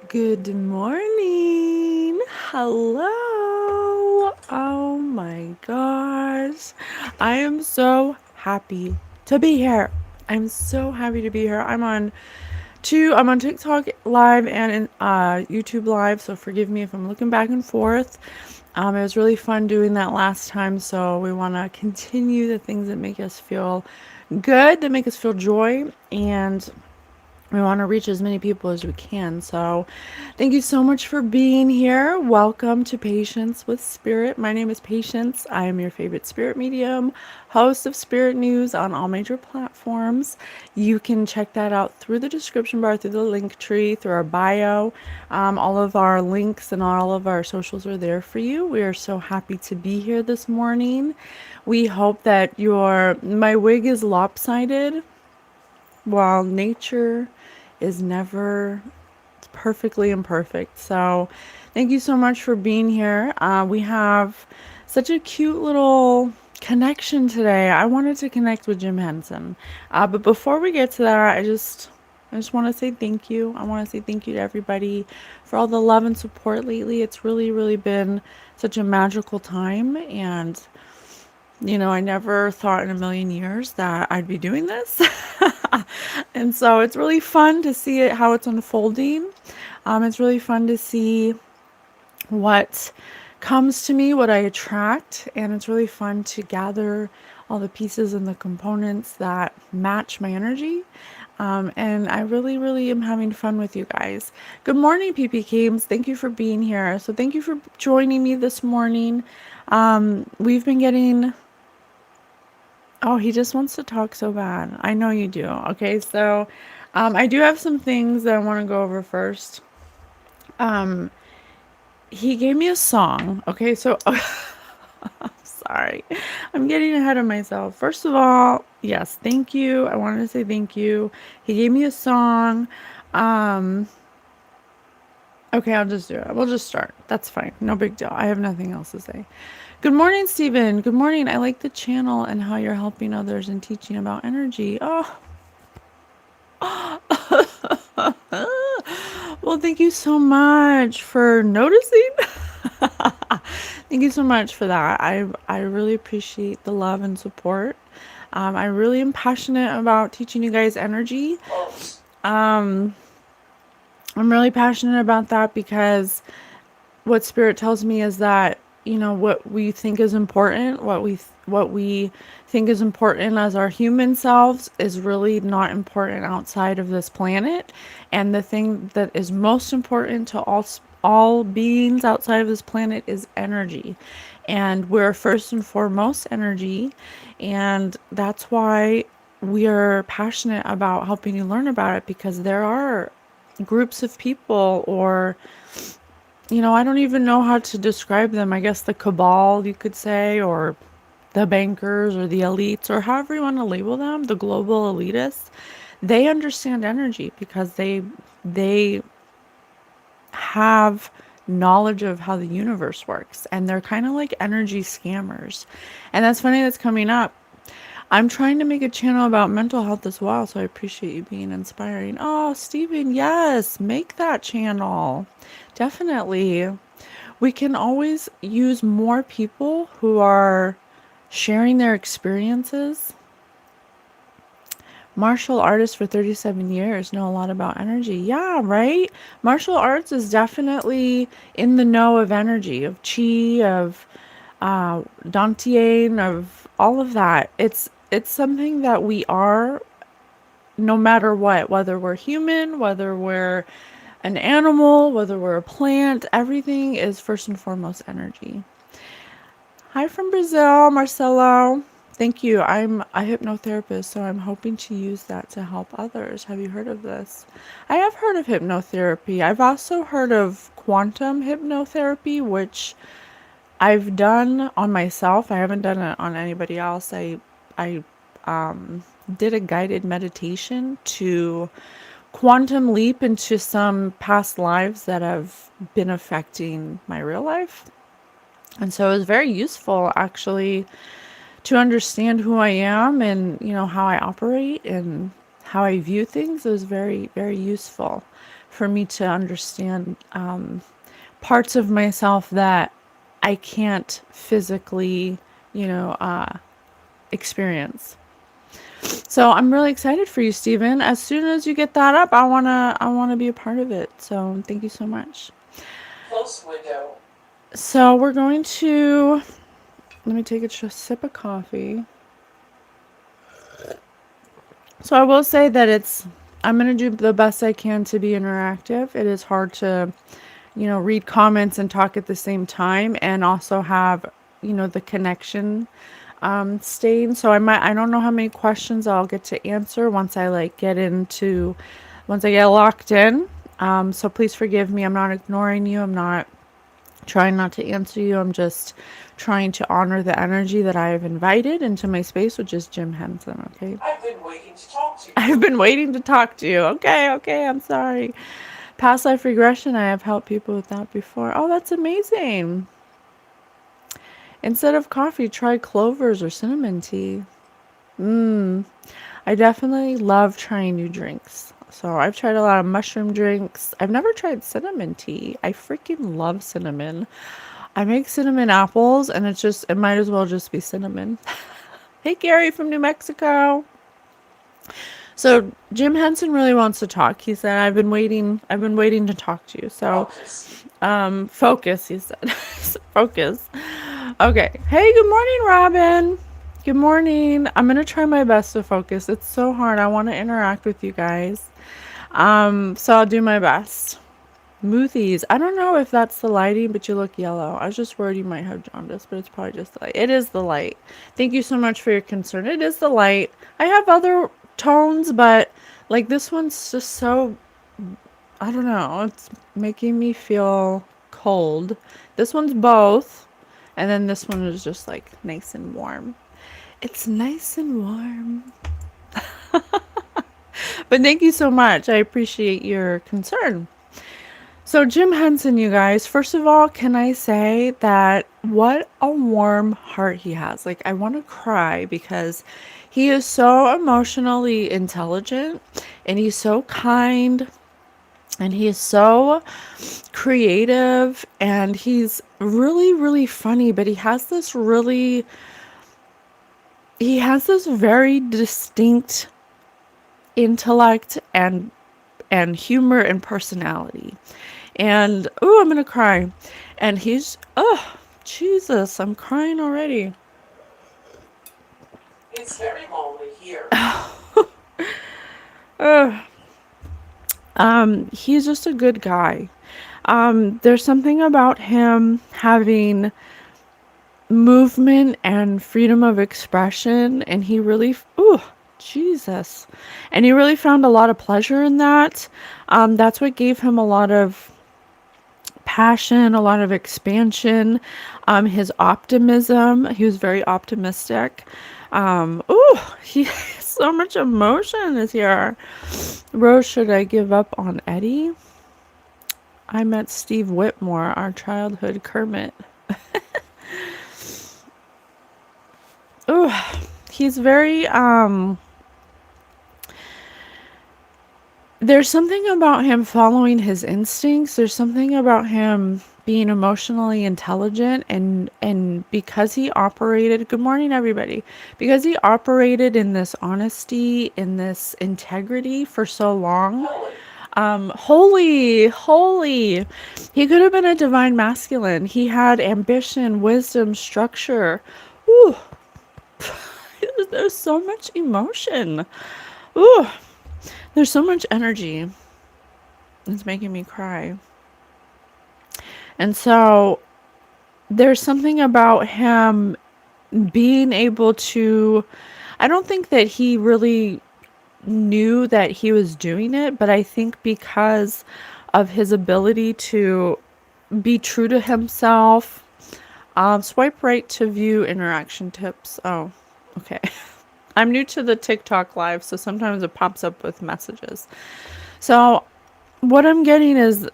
Good morning. Hello. Oh my gosh. I am so happy to be here. I'm so happy to be here. I'm on TikTok live and in YouTube live, so forgive me if I'm looking back and forth. It was really fun doing that last time, so we want to continue the things that make us feel good, that make us feel joy, and we want to reach as many people as we can. So, thank you so much for being here. Welcome to Patience with Spirit. My name is Patience. I am your favorite spirit medium, host of Spirit News on all major platforms. You can check that out through the description bar, through the link tree, through our bio. All of our links and all of our socials are there for you. We are so happy to be here this morning. We hope that my wig is lopsided while nature is never perfectly imperfect. So, thank you so much for being here. We have such a cute little connection today. I wanted to connect with Jim Henson, but before we get to that, I just want to say thank you. I want to say thank you to everybody for all the love and support lately. It's really been such a magical time, and I never thought in a million years that I'd be doing this. And so it's really fun to see how it's unfolding. It's really fun to see what comes to me, what I attract, and it's really fun to gather all the pieces and the components that match my energy. And I really am having fun with you guys. Good morning, PPKs. Thank you for being here. So thank you for joining me this morning. We've been getting Oh, he just wants to talk so bad. I know you do. Okay, so I do have some things that I want to go over first. Um, he gave me a song. Okay, so I'm sorry. I'm getting ahead of myself. First of all, yes, thank you. I wanted to say thank you. He gave me a song. Um, okay, I'll just do it. We'll just start. That's fine. No big deal. I have nothing else to say. Good morning, Stephen. Good morning. I like the channel and how you're helping others and teaching about energy. Oh, well, thank you so much for noticing. Thank you so much for that. I really appreciate the love and support. I really am passionate about teaching you guys energy. Um, I'm really passionate about that because what spirit tells me is that what we think is important, what we think is important as our human selves is really not important outside of this planet, and the thing that is most important to all beings outside of this planet is energy, and we're first and foremost energy, and that's why we are passionate about helping you learn about it, because there are groups of people, or I don't even know how to describe them. I guess the cabal, you could say, or the bankers, or the elites, or however you want to label them, the global elitists. They understand energy because they have knowledge of how the universe works, and they're kind of like energy scammers. And that's funny that's coming up. I'm trying to make a channel about mental health as well, so I appreciate you being inspiring. Oh, Stephen, yes, make that channel. Definitely. We can always use more people who are sharing their experiences. Martial artists for 37 years know a lot about energy. Yeah, right? Martial arts is definitely in the know of energy, of chi, of dantian, of all of that. It's something that we are, no matter what, whether we're human, whether we're an animal, whether we're a plant, everything is first and foremost energy. Hi from Brazil, Marcelo. Thank you. I'm a hypnotherapist, so I'm hoping to use that to help others. Have you heard of this? I have heard of hypnotherapy. I've also heard of quantum hypnotherapy, which I've done on myself. I haven't done it on anybody else. I did a guided meditation to quantum leap into some past lives that have been affecting my real life. And so it was very useful, actually, to understand who I am, and how I operate and how I view things. It was very useful for me to understand parts of myself that I can't physically, experience. So I'm really excited for you, Stephen. As soon as you get that up, I wanna be a part of it. So thank you so much. Close window. So we're going to let me take a sip of coffee. So I will say that I'm gonna do the best I can to be interactive. It is hard to, read comments and talk at the same time and also have, the connection staying. So I don't know how many questions I'll get to answer once once I get locked in. So please forgive me. I'm not ignoring you. I'm not trying not to answer you. I'm just trying to honor the energy that I have invited into my space, which is Jim Henson. Okay. I've been waiting to talk to you. I've been waiting to talk to you. Okay. Okay. I'm sorry. Past life regression, I have helped people with that before. Oh, that's amazing. Instead of coffee, try clovers or cinnamon tea. I definitely love trying new drinks. So I've tried a lot of mushroom drinks. I've never tried cinnamon tea. I freaking love cinnamon. I make cinnamon apples and it might as well just be cinnamon. Hey Gary from New Mexico. So Jim Henson really wants to talk. He said, I've been waiting to talk to you. So focus, he said. Focus. Okay. Hey, good morning, Robin. Good morning. I'm gonna try my best to focus. It's so hard. I want to interact with you guys. So I'll do my best. Moothies. I don't know if that's the lighting, but you look yellow. I was just worried you might have jaundice, but it's probably just the light. It is the light. Thank you so much for your concern. It is the light. I have other tones, but like this one's just so, I don't know. It's making me feel cold. This one's both. And then this one is just like nice and warm. It's nice and warm. But thank you so much. I appreciate your concern. So Jim Henson, you guys, first of all, can I say that what a warm heart he has. Like I want to cry because he is so emotionally intelligent and he's so kind and he is so creative and he's really, really funny, but he has this very distinct intellect and humor and personality. And oh, I'm gonna cry. And he's Jesus, I'm crying already. It's very lonely here. He's just a good guy. There's something about him having movement and freedom of expression, and he really, Jesus. And he really found a lot of pleasure in that. That's what gave him a lot of passion, a lot of expansion, his optimism. He was very optimistic. He so much emotion is here. Rose, should I give up on Eddie? I met Steve Whitmore, our childhood Kermit. He's very there's something about him following his instincts. There's something about him being emotionally intelligent and because he operated, good morning everybody, because he operated in this honesty, in this integrity for so long. Holy. He could have been a divine masculine. He had ambition, wisdom, structure. Ooh. There's so much emotion. Ooh. There's so much energy. It's making me cry. And so there's something about him being able to, I don't think that he really knew that he was doing it, but I think because of his ability to be true to himself. Swipe right to view interaction tips. Oh, okay. I'm new to the TikTok live, so sometimes it pops up with messages. So what I'm getting is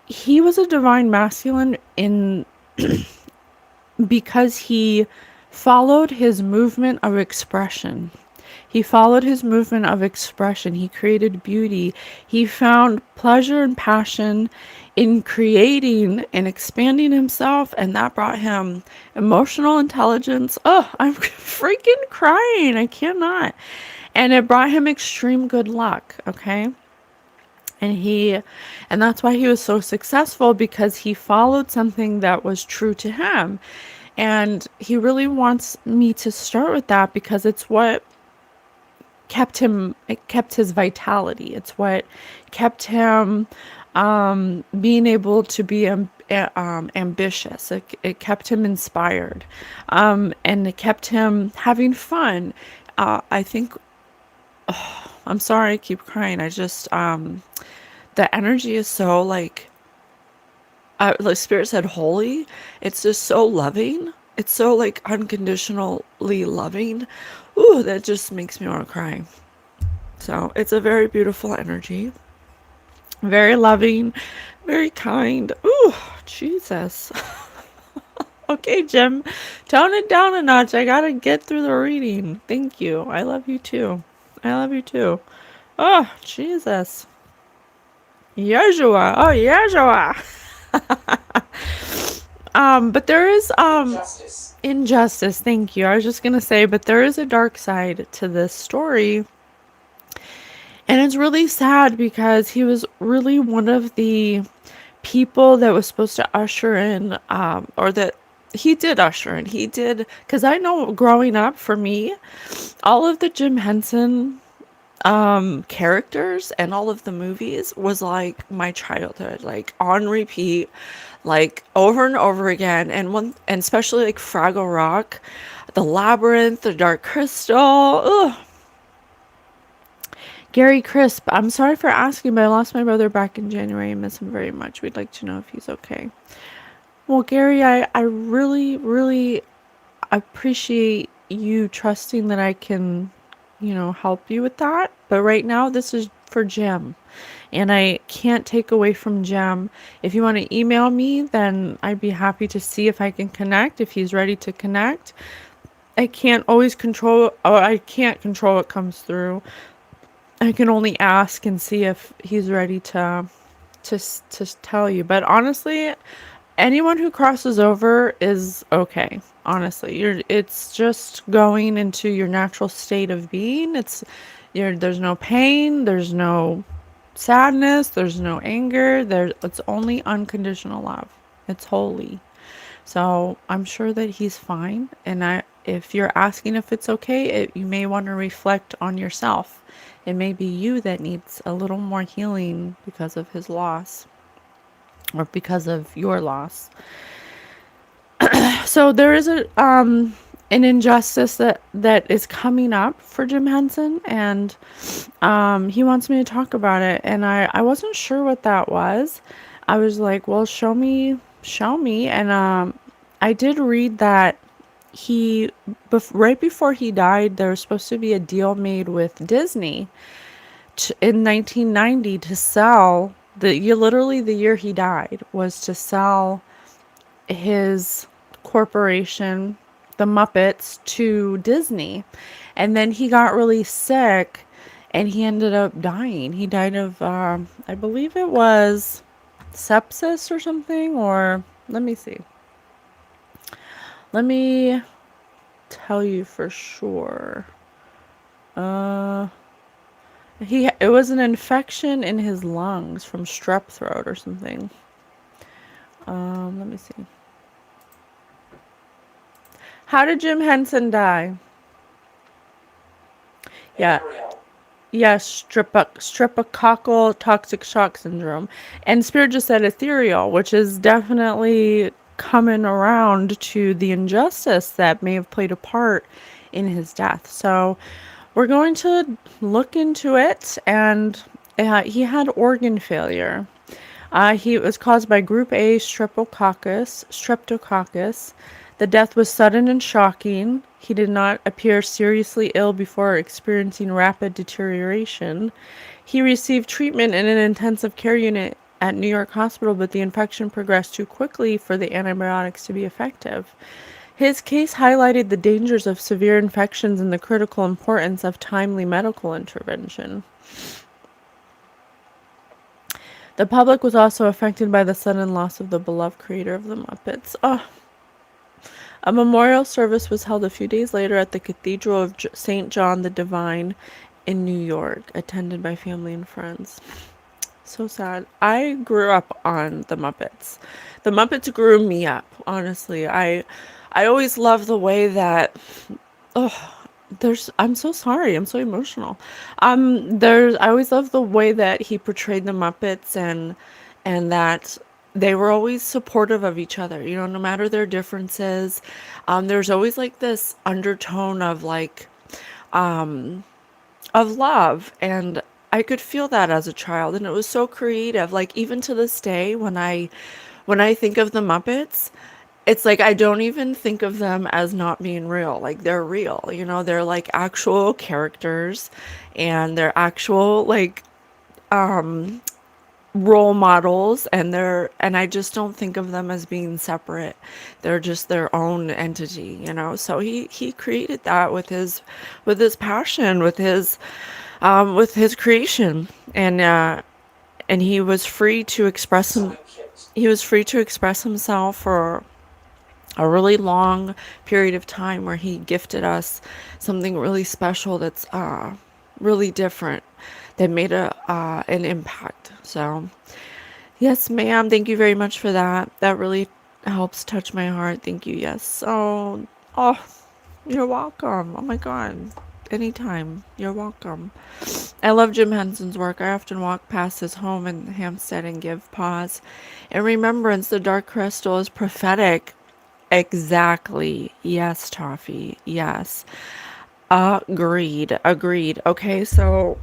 he was a divine masculine in because he followed his movement of expression. He followed his movement of expression. He created beauty. He found pleasure and passion in creating and expanding himself, and that brought him emotional intelligence. Oh, I'm freaking crying. I cannot. And it brought him extreme good luck, okay? And that's why he was so successful, because he followed something that was true to him. And he really wants me to start with that, because it's what it kept his vitality. It's what kept him being able to be ambitious. It kept him inspired, and it kept him having fun. I think, I'm sorry I keep crying. I just the energy is so like, like Spirit said, holy. It's just so loving. It's so like unconditionally loving. Ooh, that just makes me want to cry. So it's a very beautiful energy. Very loving, very kind. Ooh, Jesus. Okay, Jim, tone it down a notch. I gotta get through the reading. Thank you. I love you too. I love you too. Oh, Jesus. Yeshua. Oh, Yeshua. But there is injustice. injustice. Thank you. I was just gonna say, but there is a dark side to this story. And it's really sad, because he was really one of the people that was supposed to usher in, or that he did usher in. He did, because I know growing up for me, all of the Jim Henson characters and all of the movies was like my childhood, like on repeat, like over and over again. And especially like Fraggle Rock, The Labyrinth, The Dark Crystal. Ugh. Gary Crisp, I'm sorry for asking, but I lost my brother back in January. I miss him very much. We'd like to know if he's okay. Well, Gary, I really, really appreciate you trusting that I can, help you with that. But right now, this is for Jim. And I can't take away from Jim. If you want to email me, then I'd be happy to see if I can connect, if he's ready to connect. I can't always control, or I can't control what comes through. I can only ask and see if he's ready to tell you. But honestly, anyone who crosses over is okay. Honestly, it's just going into your natural state of being. There's no pain, there's no sadness, there's no anger. It's only unconditional love. It's holy. So I'm sure that he's fine. And if you're asking if it's okay, you may want to reflect on yourself. It may be you that needs a little more healing because of his loss, or because of your loss. So there is an injustice that is coming up for Jim Henson, and he wants me to talk about it. And I wasn't sure what that was. I was like, well, show me. And I did read that right before he died, there was supposed to be a deal made with Disney in 1990 to sell literally the year he died was to sell his corporation, the Muppets, to Disney. And then he got really sick and he ended up dying. He died of, I believe it was sepsis or something, or let me see. Let me tell you for sure. It was an infection in his lungs from strep throat or something. Let me see. How did Jim Henson die? Yeah. Yes, streptococcal toxic shock syndrome. And Spirit just said ethereal, which is definitely coming around to the injustice that may have played a part in his death. So we're going to look into it. And he had organ failure. It was caused by group A streptococcus. The death was sudden and shocking. He did not appear seriously ill before experiencing rapid deterioration. He received treatment in an intensive care unit at New York Hospital, but the infection progressed too quickly for the antibiotics to be effective. His case highlighted the dangers of severe infections and the critical importance of timely medical intervention. The public was also affected by the sudden loss of the beloved creator of the Muppets. Oh, a memorial service was held a few days later at the Cathedral of St. John the Divine in New York, attended by family and friends. So sad. I grew up on the Muppets. The Muppets grew me up, honestly. I always loved the way that I'm so sorry. I'm so emotional. There's I always loved the way that he portrayed the Muppets, and that they were always supportive of each other, no matter their differences. There's always like this undertone of like of love, and I could feel that as a child, and it was so creative. Like even to this day, when I think of the Muppets, it's like I don't even think of them as not being real. Like they're real, they're like actual characters, and they're actual like role models, and I just don't think of them as being separate. They're just their own entity, so he created that with his passion, with his creation, and he was free to express him sewing kit. he was free to express himself for a really long period of time, where he gifted us something really special that's really different, that made an impact. So yes, ma'am, thank you very much for that. That really helps touch my heart. Thank you. Yes. Oh, you're welcome. Oh my God. Anytime. You're welcome. I love Jim Henson's work. I often walk past his home in Hampstead and give pause. In remembrance, the dark crystal is prophetic. Exactly. Yes, Toffee. Yes. Agreed. Agreed. Okay, so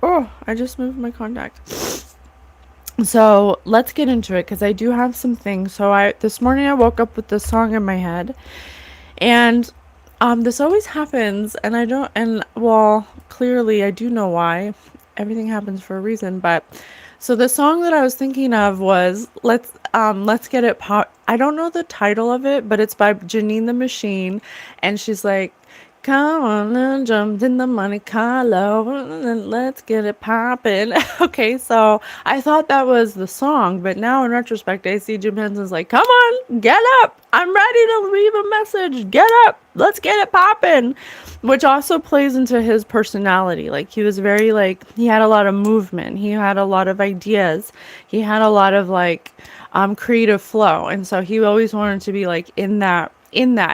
I just moved my contact. So let's get into it, because I do have some things. So this morning I woke up with this song in my head, and this always happens, and I don't, and well, clearly I do know why. Everything happens for a reason, but so the song that I was thinking of was Let's Get It Pop. I don't know the title of it, but it's by Janine the Machine, and she's like, come on and jump in the Monte Carlo and let's get it poppin'. Okay, so I thought that was the song, but now in retrospect, I see Jim Henson's like, come on, get up. I'm ready to leave a message. Get up. Let's get it poppin'. Which also plays into his personality. Like he was very like, he had a lot of movement. He had a lot of ideas. He had a lot of like creative flow. And so he always wanted to be like in that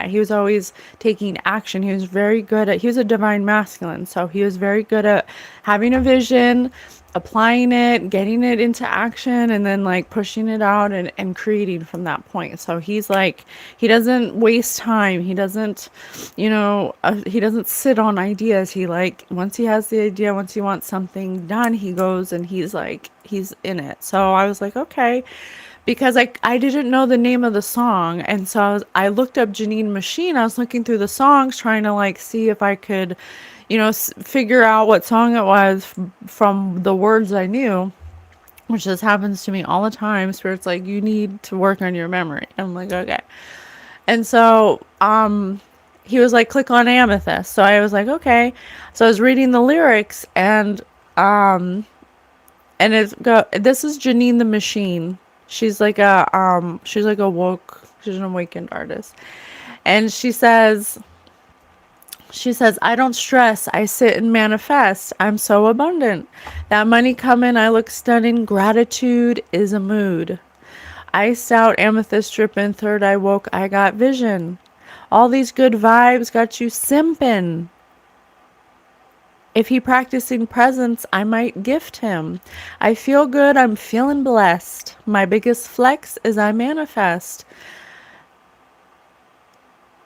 he was always taking action. He was very good at, he was a divine masculine, so he was very good at having a vision, applying it, getting it into action, and then like pushing it out, and creating from that point. So he's like, he doesn't waste time. He doesn't, he doesn't sit on ideas. He like, once he has the idea, once he wants something done, he goes and he's like, he's in it. So I was like, okay, because I didn't know the name of the song, and so I looked up Janine Machine. I was looking through the songs, trying to like see if I could, figure out what song it was from the words I knew, which just happens to me all the time. Spirit's like, you need to work on your memory. I'm like, okay. And so he was like, click on Amethyst. So I was like, okay. So I was reading the lyrics, and this is Janine the Machine. She's like she's an awakened artist. And she says, I don't stress, I sit and manifest. I'm so abundant. That money coming, I look stunning. Gratitude is a mood. Iced out, amethyst dripping, third eye woke, I got vision. All these good vibes got you simping. If he practicing presence, I might gift him. I feel good, I'm feeling blessed. My biggest flex is I manifest.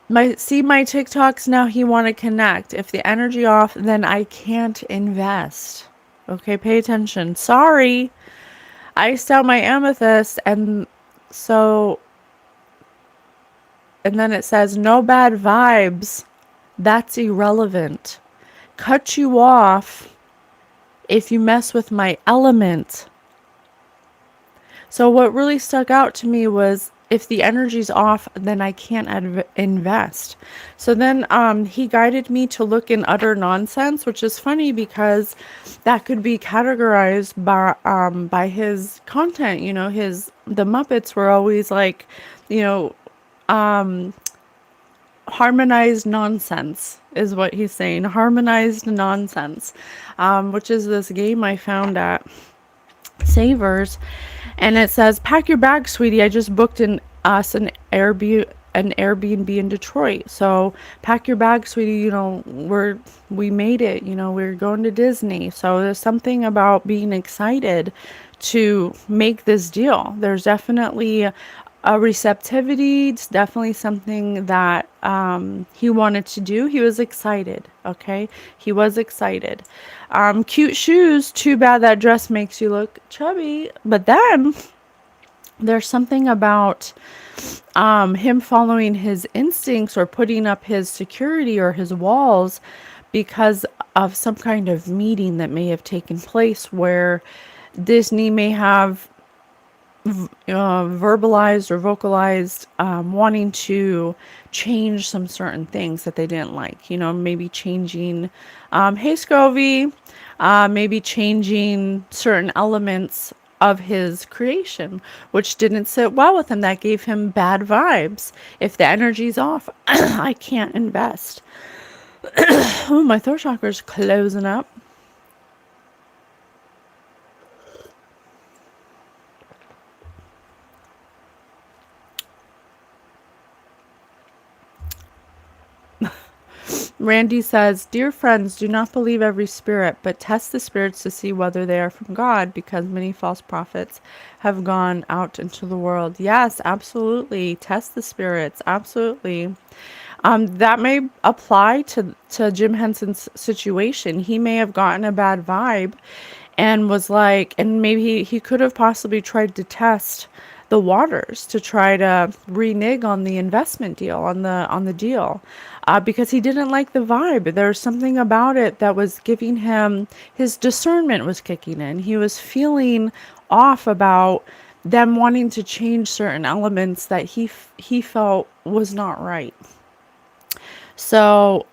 My TikToks now, he want to connect. If the energy off, then I can't invest. Okay, pay attention. Sorry. Iced out my amethyst, and then it says no bad vibes. That's irrelevant. Cut you off if you mess with my element. So what really stuck out to me was if the energy's off, then I can't invest. So then he guided me to look in utter nonsense, which is funny because that could be categorized by his content. You know, the Muppets were always like, you know, harmonized nonsense is what he's saying. Harmonized nonsense, which is this game I found at Savers, and it says, "Pack your bags, sweetie. I just booked an Airbnb in Detroit. So pack your bags, sweetie. You know, we made it. You know, we're going to Disney." So there's something about being excited to make this deal. There's definitely a receptivity. It's definitely something that he wanted to do. He was excited. Okay, he was excited. Cute shoes. Too bad that dress makes you look chubby. But then there's something about him following his instincts or putting up his security or his walls because of some kind of meeting that may have taken place where Disney may have verbalized or vocalized wanting to change some certain things that they didn't like. You know, maybe changing, hey Scovy, maybe changing certain elements of his creation, which didn't sit well with him. That gave him bad vibes. If the energy's off, I can't invest. Oh, my throat chakra's closing up. Randy says, "Dear friends, do not believe every spirit, but test the spirits to see whether they are from God, because many false prophets have gone out into the world." Yes, absolutely. Test the spirits. Absolutely. That may apply to Jim Henson's situation. He may have gotten a bad vibe and was like, and maybe he could have possibly tried to test the waters to try to renege on the investment deal, on the deal, because he didn't like the vibe. There's something about it that was giving him, his discernment was kicking in. He was feeling off about them wanting to change certain elements that he felt was not right. So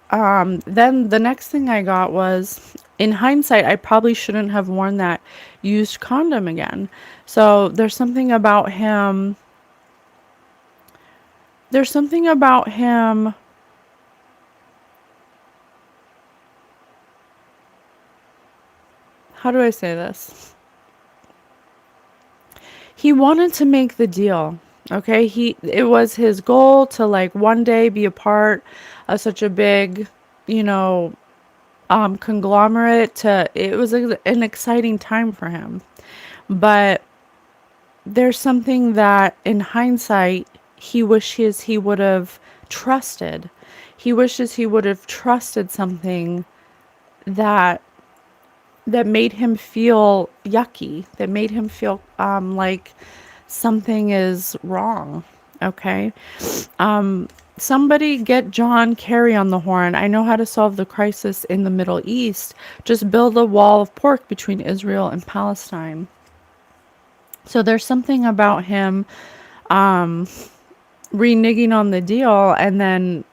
then the next thing I got was, in hindsight, I probably shouldn't have worn that used condom again. So there's something about him. There's something about him. How do I say this? He wanted to make the deal. Okay, it was his goal to like one day be a part of such a big, you know, conglomerate. It was an exciting time for him. But there's something that in hindsight he wishes he would have trusted. He wishes he would have trusted something that made him feel yucky, that made him feel like something is wrong. Okay. Somebody get John Kerry on the horn. I know how to solve the crisis in the Middle East. Just build a wall of pork between Israel and Palestine. So there's something about him reneging on the deal, and then,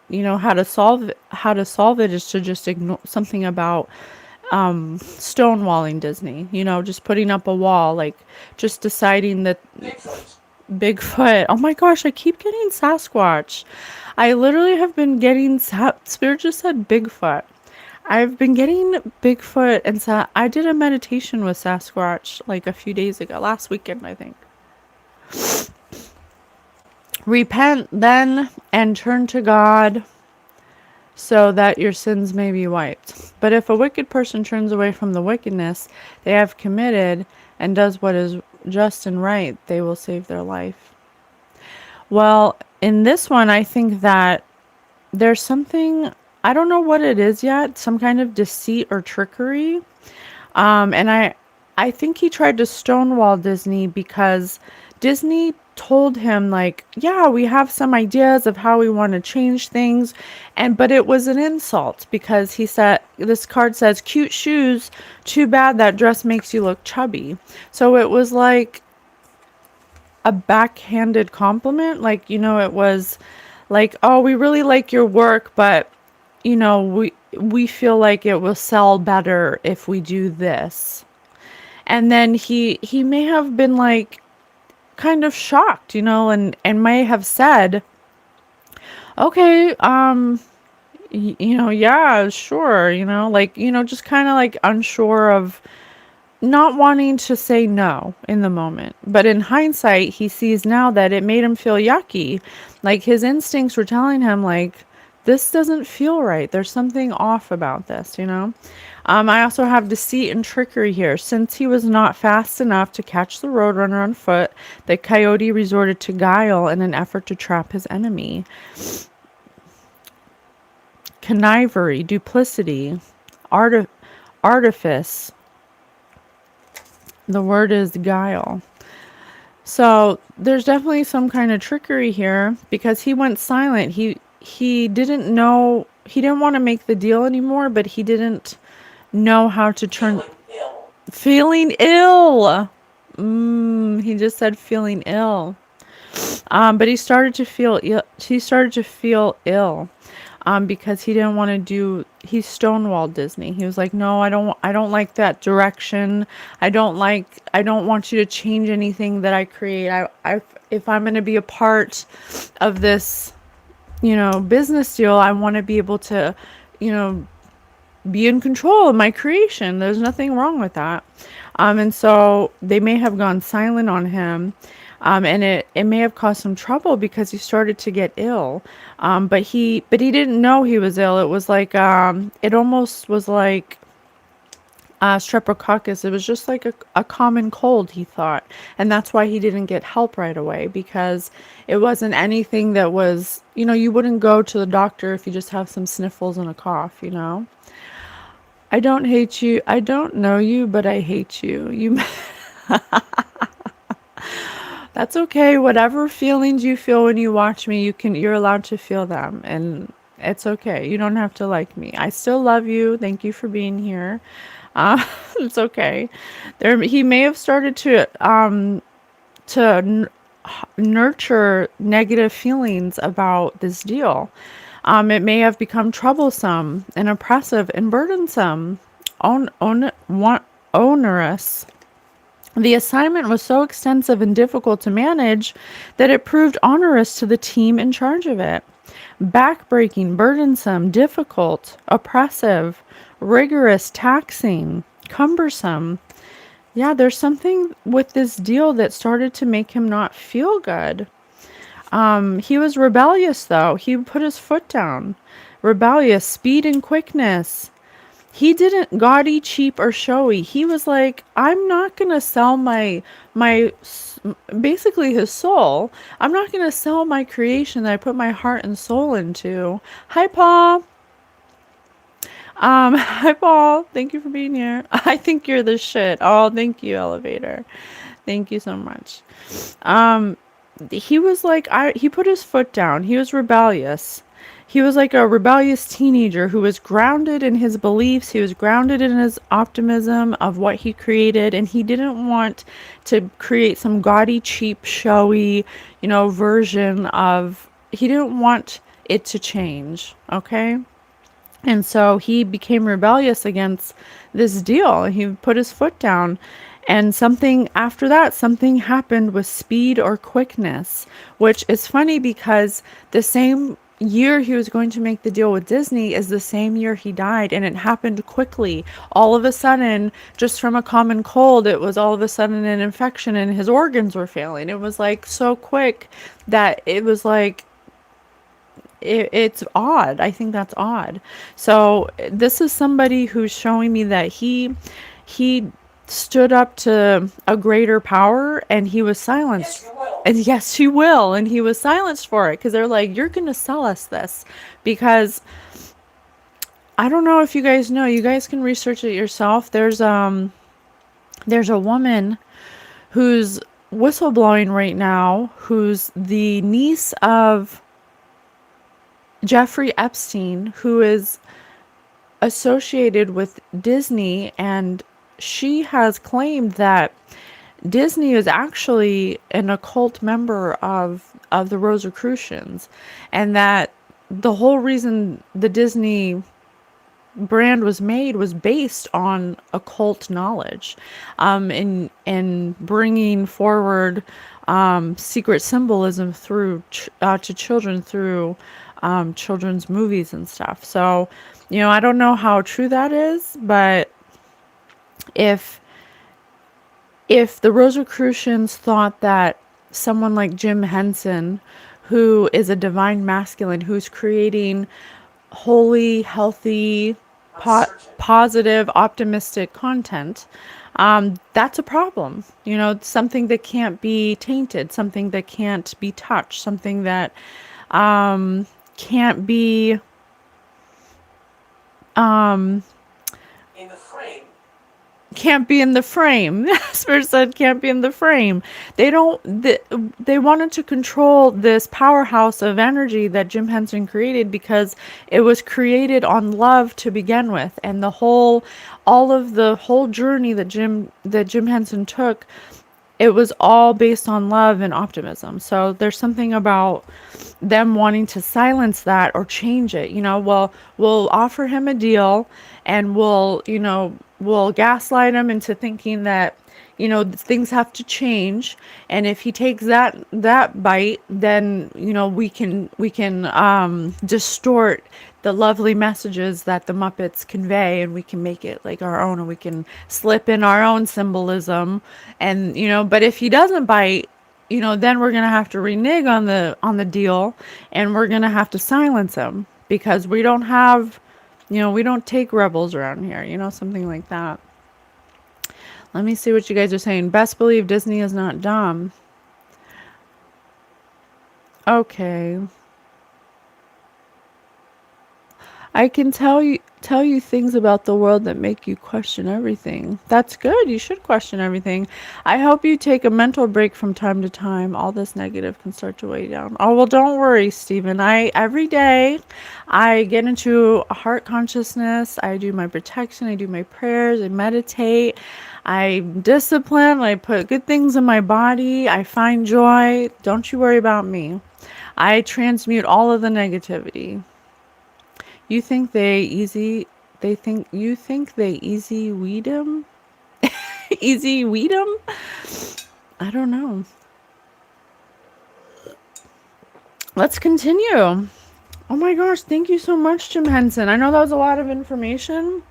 you know, how to solve it is to just ignore something about stonewalling Disney, you know, just putting up a wall, like just deciding that Bigfoot. Oh my gosh, I keep getting Sasquatch. I literally have been getting Spirit just said Bigfoot. I've been getting Bigfoot, and I did a meditation with Sasquatch like a few days ago, last weekend, I think. Repent then and turn to God so that your sins may be wiped. But if a wicked person turns away from the wickedness they have committed and does what is just and right, they will save their life. Well, in this one, I think that there's something, I don't know what it is yet, some kind of deceit or trickery. And I think he tried to stonewall Disney because Disney told him, like, yeah, we have some ideas of how we want to change things, but it was an insult because he said, this card says, "Cute shoes, too bad that dress makes you look chubby." So it was like a backhanded compliment. Like, it was like, oh, we really like your work, but we feel like it will sell better if we do this. And then he may have been like kind of shocked, and may have said, okay, yeah, sure, like, just kind of like unsure of, not wanting to say no in the moment. But in hindsight, he sees now that it made him feel yucky. Like his instincts were telling him, like, this doesn't feel right. There's something off about this. I also have deceit and trickery here. Since he was not fast enough to catch the roadrunner on foot, the coyote resorted to guile in an effort to trap his enemy. Connivery, duplicity, artifice. The word is guile. So there's definitely some kind of trickery here because he went silent. He didn't know, he didn't want to make the deal anymore, but he didn't know how to turn. Feeling ill. Feeling ill. He just said feeling ill. But he started to feel ill. He started to feel ill. Because he didn't want to do, he stonewalled Disney. He was like, no, I don't like that direction. I don't want you to change anything that I create. If I'm going to be a part of this, business deal, I want to be able to, you know, be in control of my creation. There's nothing wrong with that. And so they may have gone silent on him. And it may have caused some trouble because he started to get ill. But he didn't know he was ill. It was like, it almost was like streptococcus. It was just like a common cold, he thought. And that's why he didn't get help right away, because it wasn't anything that was, you wouldn't go to the doctor if you just have some sniffles and a cough. I don't hate you. I don't know you, but I hate you. That's okay. Whatever feelings you feel when you watch me, you're allowed to feel them, and it's okay. You don't have to like me. I still love you. Thank you for being here. It's okay. He may have started to nurture negative feelings about this deal. It may have become troublesome and oppressive and burdensome, onerous. The assignment was so extensive and difficult to manage that it proved onerous to the team in charge of it. Backbreaking, burdensome, difficult, oppressive, rigorous, taxing, cumbersome. Yeah, there's something with this deal that started to make him not feel good. He was rebellious, though. He put his foot down. Rebellious, speed and quickness. He didn't gaudy, cheap, or showy. He was like, I'm not going to sell basically his soul. I'm not going to sell my creation that I put my heart and soul into. Hi, Paul. Hi, Paul. Thank you for being here. I think you're the shit. Oh, thank you, Elevator. Thank you so much. He was like, he put his foot down. He was rebellious. He was like a rebellious teenager who was grounded in his beliefs. He was grounded in his optimism of what he created. And he didn't want to create some gaudy, cheap, showy, version of, he didn't want it to change. Okay. And so he became rebellious against this deal. He put his foot down. And something happened with speed or quickness, which is funny because the same year he was going to make the deal with Disney is the same year he died, and it happened quickly. All of a sudden, just from a common cold, it was all of a sudden an infection and his organs were failing. It was like so quick that it was like, it's odd. I think that's odd. So this is somebody who's showing me that he stood up to a greater power, and he was silenced. Yes, you will. And yes, he will. And he was silenced for it because they're like, you're going to sell us this. Because I don't know if you guys know, you guys can research it yourself. There's a woman who's whistleblowing right now, who's the niece of Jeffrey Epstein, who is associated with Disney, and she has claimed that Disney is actually an occult member of the Rosicrucians, and that the whole reason the Disney brand was made was based on occult knowledge, and bringing forward secret symbolism through to children through children's movies and stuff. So, I don't know how true that is, but if the Rosicrucians thought that someone like Jim Henson, who is a divine masculine, who's creating holy, healthy, uncertain. positive, optimistic content, that's a problem. Something that can't be tainted, something that can't be touched, something that can't be In the frame, can't be in the frame. Spirit said can't be in the frame. They wanted to control this powerhouse of energy that Jim Henson created, because it was created on love to begin with, and all of the whole journey that Jim Henson took, it was all based on love and optimism. So there's something about them wanting to silence that or change it. Well, we'll offer him a deal, and we'll gaslight him into thinking that, things have to change. And if he takes that bite, then, we can distort the lovely messages that the Muppets convey, and we can make it like our own, and we can slip in our own symbolism. And, but if he doesn't bite, then we're gonna have to renege on the deal, and we're gonna have to silence him, because we don't have, we don't take rebels around here, something like that. Let me see what you guys are saying. Best believe Disney is not dumb. Okay. I can tell you things about the world that make you question everything. That's good. You should question everything. I hope you take a mental break from time to time. All this negative can start to weigh down. Oh, well, don't worry, Stephen. Every day I get into a heart consciousness. I do my protection. I do my prayers. I meditate. I discipline. I put good things in my body. I find joy. Don't you worry about me. I transmute all of the negativity. You think you think they easy weed 'em? Easy weed 'em? I don't know. Let's continue. Oh my gosh, thank you so much, Jim Henson. I know that was a lot of information.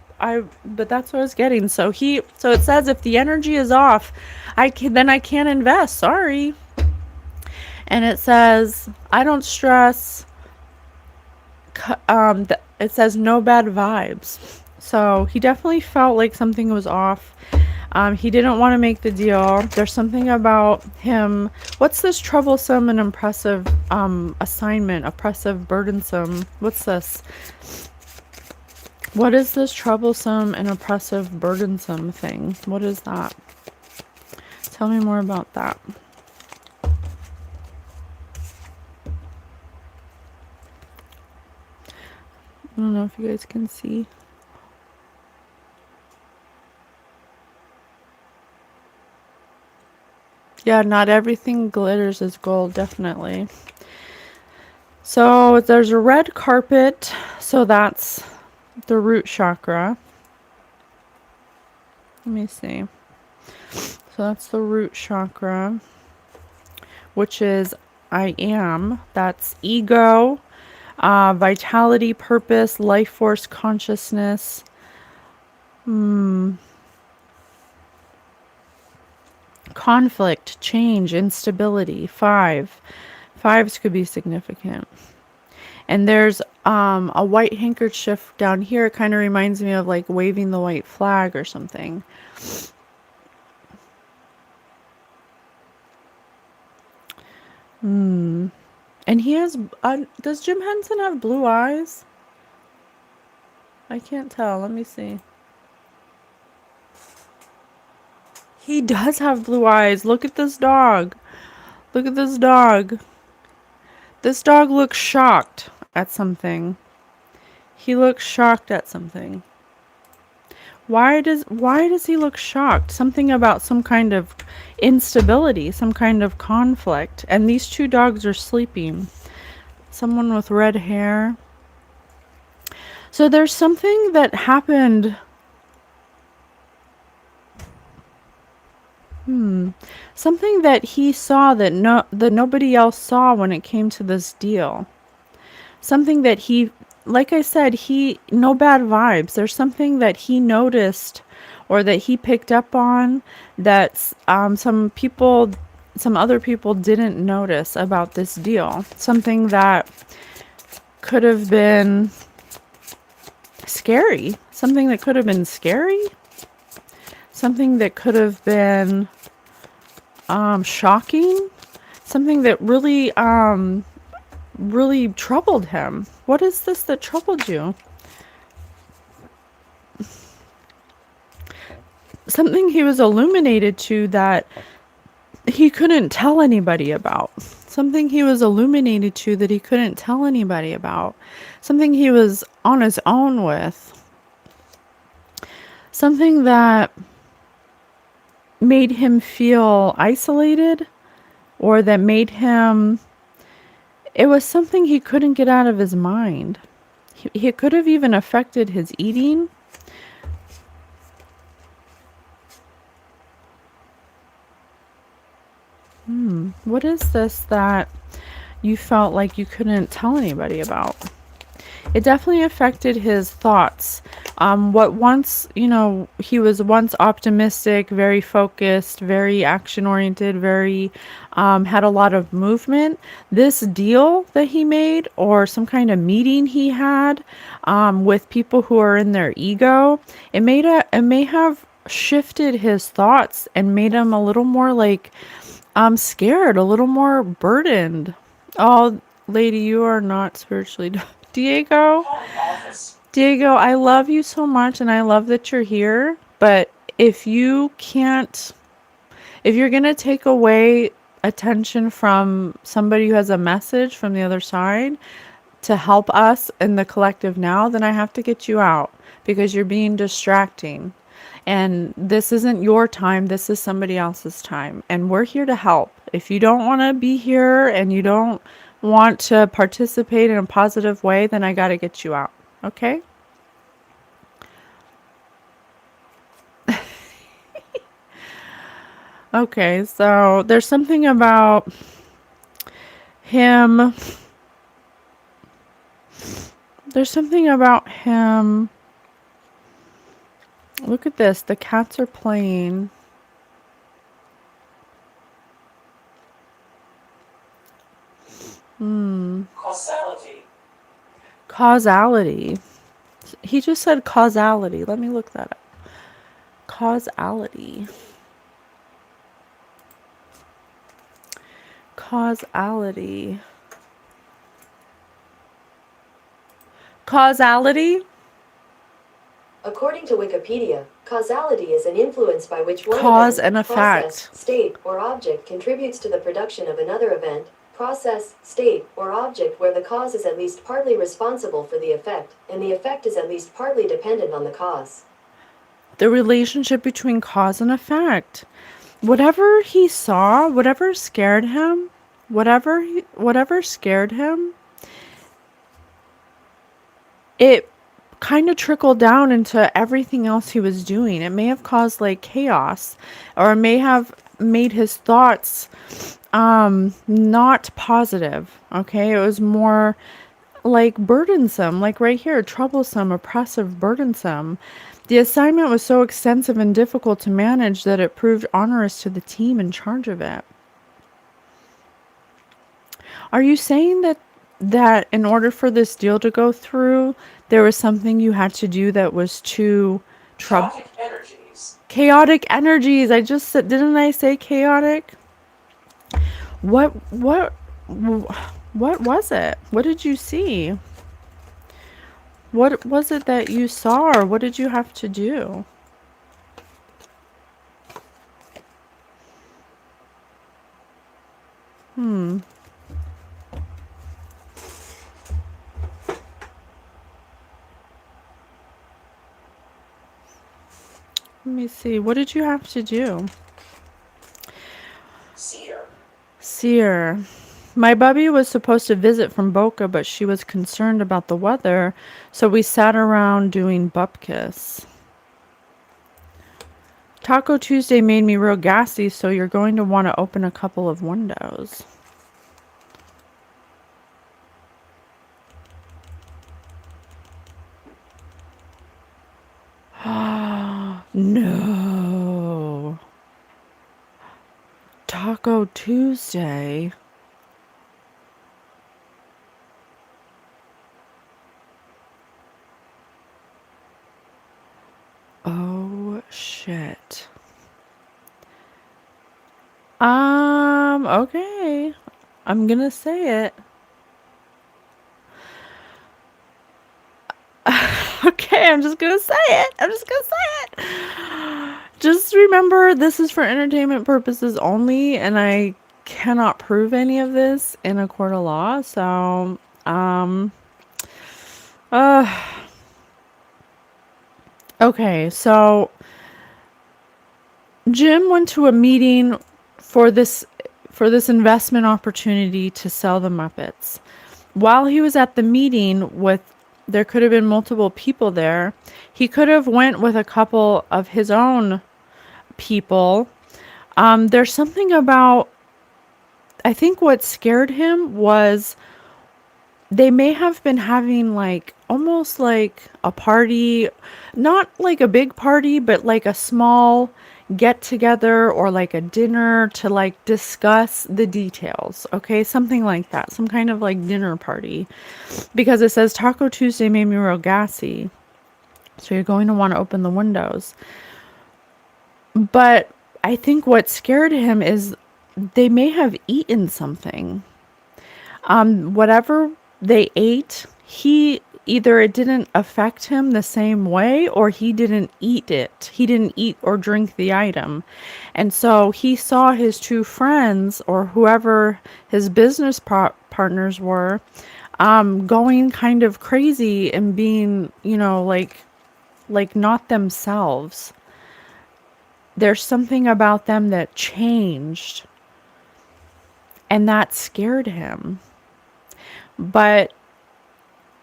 But that's what I was getting. So it says if the energy is off, then I can't invest. Sorry. And it says I don't stress. It says no bad vibes. So he definitely felt like something was off. He didn't want to make the deal. There's something about him. What's this troublesome and impressive assignment? Oppressive, burdensome. What's this? What is this troublesome and oppressive, burdensome thing? What is that? Tell me more about that. I don't know if you guys can see. Yeah, not everything glitters is gold, definitely. So there's a red carpet. So that's the root chakra. Let me see. So that's the root chakra, which is I am. That's ego. Vitality, purpose, life force, consciousness. Conflict, change, instability. Fives could be significant. And there's a white handkerchief down here. It kind of reminds me of like waving the white flag or something. And he has, does Jim Henson have blue eyes? I can't tell. Let me see. He does have blue eyes. Look at this dog. Look at this dog. This dog looks shocked at something. He looks shocked at something. Why does he look shocked? Something about some kind of instability, some kind of conflict. And these two dogs are sleeping. Someone with red hair. So there's something that happened. Something that he saw that nobody else saw when it came to this deal. Something that he, like I said, he, no bad vibes. There's something that he noticed or that he picked up on that some other people didn't notice about this deal. Something that could have been scary. Something that could have been scary. Something that could have been shocking. Something that really troubled him. What is this that troubled you? Something he was illuminated to that he couldn't tell anybody about. Something he was illuminated to that he couldn't tell anybody about. Something he was on his own with. Something that made him feel isolated or that made him... It was something he couldn't get out of his mind. He could have even affected his eating. What is this that you felt like you couldn't tell anybody about? It definitely affected his thoughts. What once, he was once optimistic, very focused, very action oriented, very, had a lot of movement. This deal that he made, or some kind of meeting he had, with people who are in their ego, it may have shifted his thoughts and made him a little more like, scared, a little more burdened. Oh, lady, you are not spiritually Diego, Diego, I love you so much and I love that you're here. But if you can't, if you're going to take away attention from somebody who has a message from the other side to help us in the collective now, then I have to get you out because you're being distracting. And this isn't your time. This is somebody else's time. And we're here to help. If you don't want to be here and you don't want to participate in a positive way, then I got to get you out. Okay? Okay, so there's something about him. There's something about him. Look at this. The cats are playing. Causality. Causality. He just said causality. Let me look that up. Causality. Causality. Causality? According to Wikipedia, causality is an influence by which one Cause event, and process, effect. state, or object contributes to the production of another event, process, state, or object where the cause is at least partly responsible for the effect, and the effect is at least partly dependent on the cause. The relationship between cause and effect. Whatever he saw, whatever scared him, whatever scared him, it kind of trickled down into everything else he was doing. It may have caused like chaos, or it may have made his thoughts not positive. Okay, it was more like burdensome, like right here, troublesome, oppressive, burdensome. The assignment was so extensive and difficult to manage that it proved onerous to the team in charge of it. Are you saying that in order for this deal to go through, there was something you had to do that was too Chaotic energies. chaotic energies? I just said, didn't I say chaotic? What was it? What did you see? What was it that you saw, or what did you have to do? Let me see. What did you have to do? Seer. Seer. My bubby was supposed to visit from Boca, but she was concerned about the weather, so we sat around doing bupkis. Taco Tuesday made me real gassy, so you're going to want to open a couple of windows. No. Taco Tuesday. Oh, shit. Okay. I'm gonna say it. Okay, I'm just gonna say it. I'm just gonna say it. Just remember, this is for entertainment purposes only, and I cannot prove any of this in a court of law. So, uh, okay. So, Jim went to a meeting for this investment opportunity to sell the Muppets. While he was at the meeting with, there could have been multiple people there. He could have went with a couple of his own people. There's something about, I think what scared him was they may have been having like almost like a party, not like a big party, but like a small get together or like a dinner to like discuss the details. Okay, something like that, some kind of like dinner party, because it says Taco Tuesday made me real gassy, so you're going to want to open the windows. But I think what scared him is they may have eaten something. Whatever they ate, he either it didn't affect him the same way or he didn't eat it. He didn't eat or drink the item. And so he saw his two friends or whoever his business partners were going kind of crazy and being, like not themselves. There's something about them that changed, and that scared him. But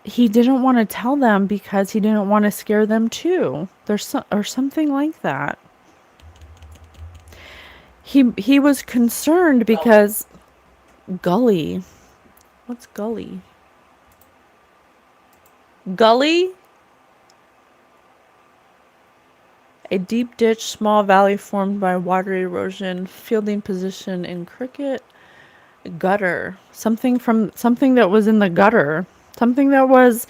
he didn't want to tell them because he didn't want to scare them too. Or something like that. He was concerned because gully. What's gully? Gully? A deep ditch, small valley formed by water erosion, fielding position in cricket. Gutter. Something that was in the gutter. Something that was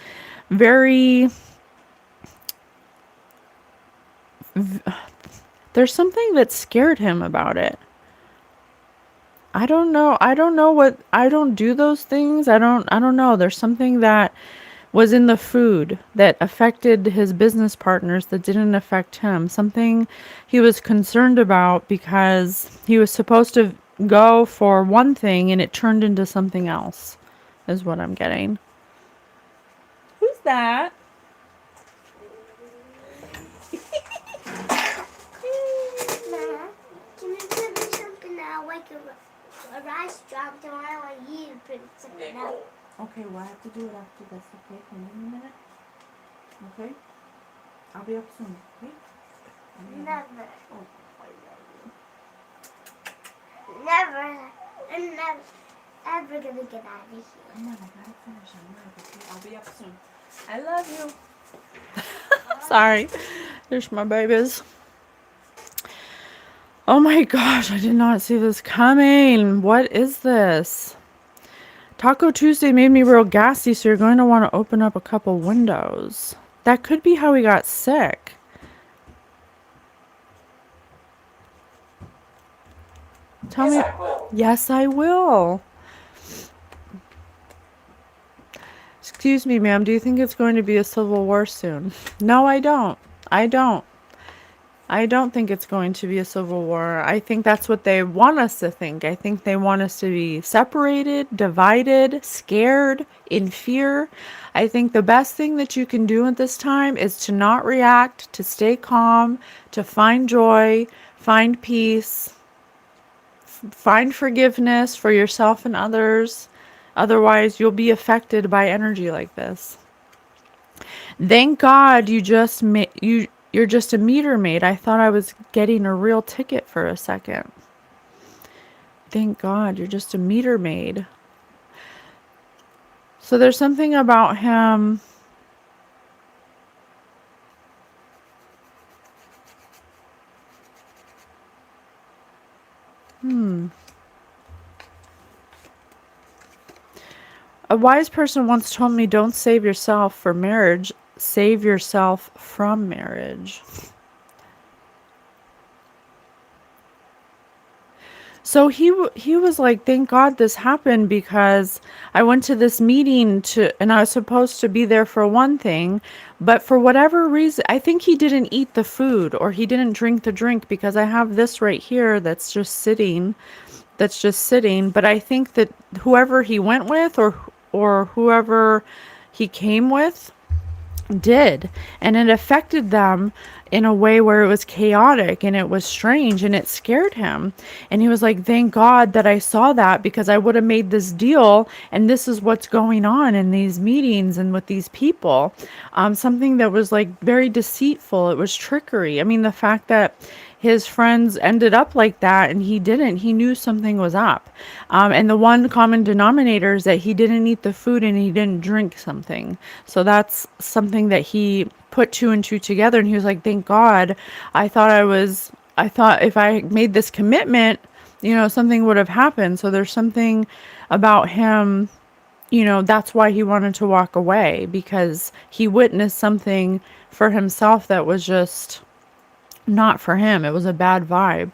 very... There's something that scared him about it. I don't know. I don't do those things. I don't know. There's something that was in the food that affected his business partners that didn't affect him. Something he was concerned about because he was supposed to go for one thing and it turned into something else, is what I'm getting. Who's that? Ma, can you give me something out like a rice drop so I want you to put something out? Nickel. Okay, well, I have to do it after this, okay? Can you give me a minute? Okay? I'll be up soon, okay? Never. Oh, Never. I'm never ever gonna get out of here. come on, I gotta finish. I'm nervous, okay? I'll be up soon. I love you. Sorry. There's my babies. Oh my gosh, I did not see this coming. What is this? Taco Tuesday made me real gassy, so you're going to want to open up a couple windows. That could be how he got sick. Tell me. Yes, I will. Yes, I will. Excuse me, ma'am. Do you think it's going to be a civil war soon? No, I don't. I don't. I don't think it's going to be a civil war. I think that's what they want us to think. I think they want us to be separated, divided, scared, in fear. I think the best thing that you can do at this time is to not react, to stay calm, to find joy, find peace, find forgiveness for yourself and others. Otherwise, you'll be affected by energy like this. Thank God you're just a meter maid. I thought I was getting a real ticket for a second. Thank God you're just a meter maid. So there's something about him. A wise person once told me, don't save yourself for marriage, save yourself from marriage. So he was like, thank God this happened, because I went to this meeting and I was supposed to be there for one thing, but for whatever reason, I think he didn't eat the food or he didn't drink the drink, because I have this right here that's just sitting. But I think that whoever he went with or whoever he came with did, and it affected them in a way where it was chaotic and it was strange and it scared him. And he was like, thank God that I saw that, because I would have made this deal and this is what's going on in these meetings and with these people. Something that was like very deceitful. It was trickery. I mean, the fact that his friends ended up like that and he didn't, he knew something was up. And the one common denominator is that he didn't eat the food and he didn't drink something. So that's something that he put two and two together, and he was like, thank God. I thought if I made this commitment, something would have happened. So there's something about him, that's why he wanted to walk away, because he witnessed something for himself that was just not for him. It was a bad vibe,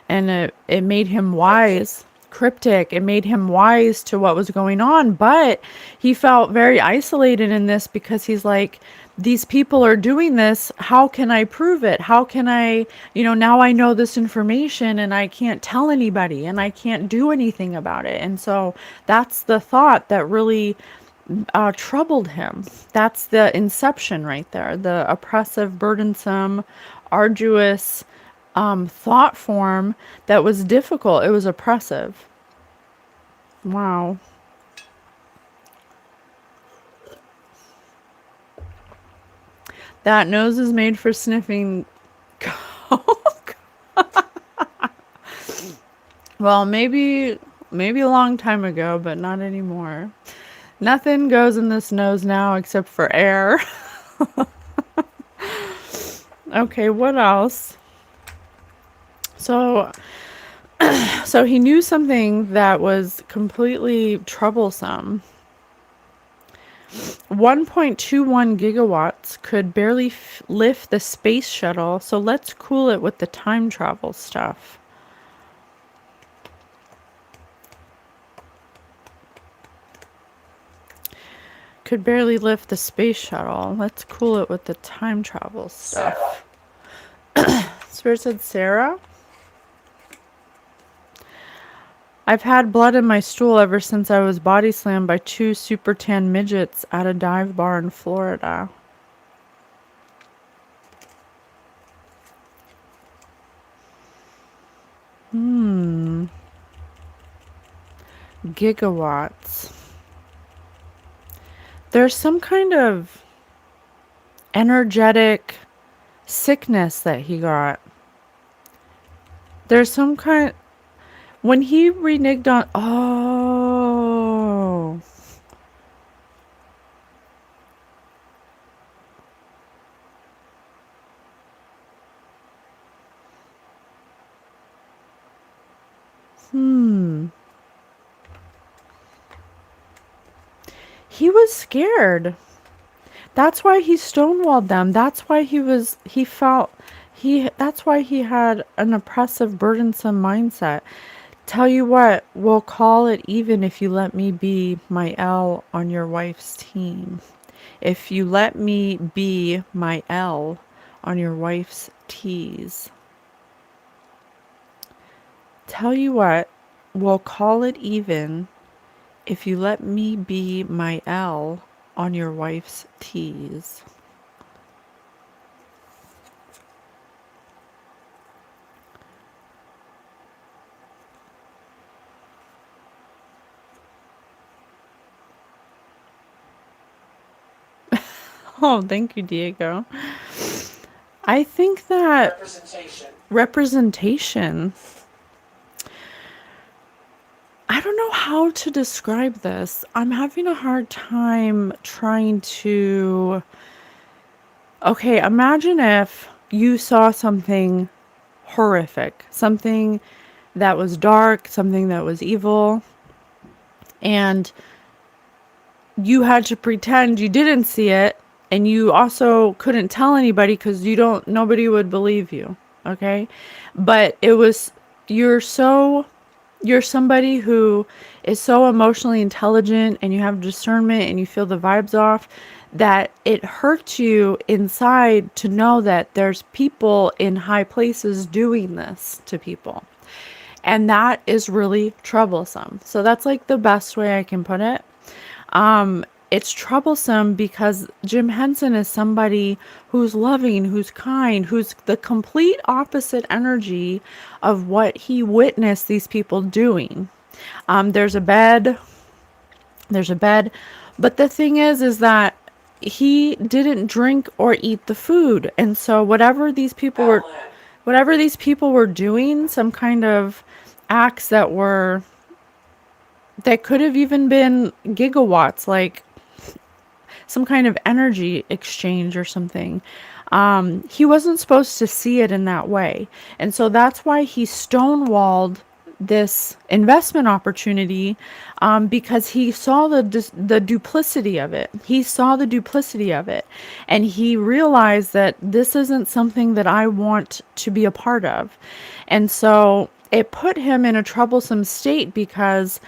and it made him wise. Cryptic. It made him wise to what was going on, but he felt very isolated in this, because he's like, these people are doing this. How can I prove it? How can I, now I know this information and I can't tell anybody and I can't do anything about it. And so that's the thought that really troubled him. That's the inception right there. The oppressive, burdensome, arduous thought form that was difficult. It was oppressive. Wow. That nose is made for sniffing coke. Well, maybe a long time ago, but not anymore. Nothing goes in this nose now except for air. Okay, what else? So he knew something that was completely troublesome. 1.21 gigawatts could barely lift the space shuttle, so let's cool it with the time travel stuff. Could barely lift the space shuttle. Let's cool it with the time travel stuff. Spirit said Sarah. I've had blood in my stool ever since I was body slammed by 2 super tan midgets at a dive bar in Florida. Gigawatts. There's some kind of energetic sickness that he got. There's some kind... When he reneged on... Oh. He was scared. That's why he stonewalled them. That's why that's why he had an oppressive, burdensome mindset. Tell you what, we'll call it even if you let me be my L on your wife's team. If you let me be my L on your wife's T's. Tell you what, we'll call it even if you let me be my L on your wife's T's. Oh, thank you, Diego. I think that representation. I don't know how to describe this. I'm having a hard time trying to. Okay, imagine if you saw something horrific, something that was dark, something that was evil, and you had to pretend you didn't see it, and you also couldn't tell anybody because nobody would believe you. Okay, but you're somebody who is so emotionally intelligent, and you have discernment, and you feel the vibes off, that it hurts you inside to know that there's people in high places doing this to people. And that is really troublesome. So that's like the best way I can put it. It's troublesome because Jim Henson is somebody who's loving, who's kind, who's the complete opposite energy of what he witnessed these people doing. There's a bed, but the thing is that he didn't drink or eat the food. And so whatever these people were doing, some kind of acts that could have even been gigawatts, like some kind of energy exchange or something. He wasn't supposed to see it in that way. And so that's why he stonewalled this investment opportunity, because he saw the duplicity of it. He saw the duplicity of it. And he realized that this isn't something that I want to be a part of. And so it put him in a troublesome state because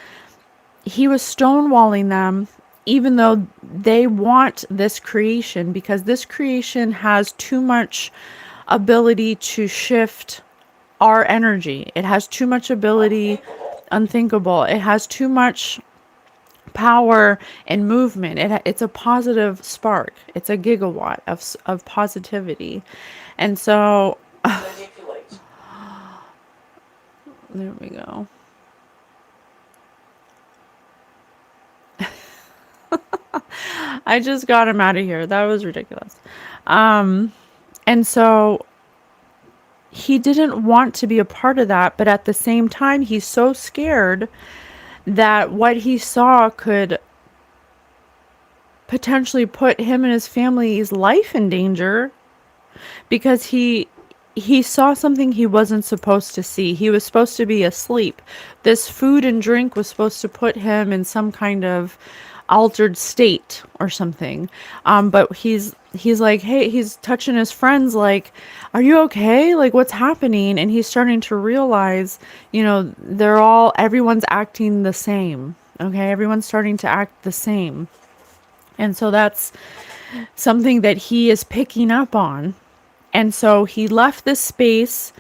he was stonewalling them, even though they want this creation, because this creation has too much ability to shift our energy. It has too much ability, unthinkable. It has too much power and movement. It's a positive spark. It's a gigawatt of positivity. And so, Manipulate. there we go. I just got him out of here. That was ridiculous. And so he didn't want to be a part of that, but at the same time, he's so scared that what he saw could potentially put him and his family's life in danger, because he saw something he wasn't supposed to see. He was supposed to be asleep. This food and drink was supposed to put him in some kind of altered state or something. But he's like, hey, he's touching his friends like, are you okay? Like, what's happening? And he's starting to realize, everyone's acting the same. Okay. Everyone's starting to act the same. And so that's something that he is picking up on. And so he left this space,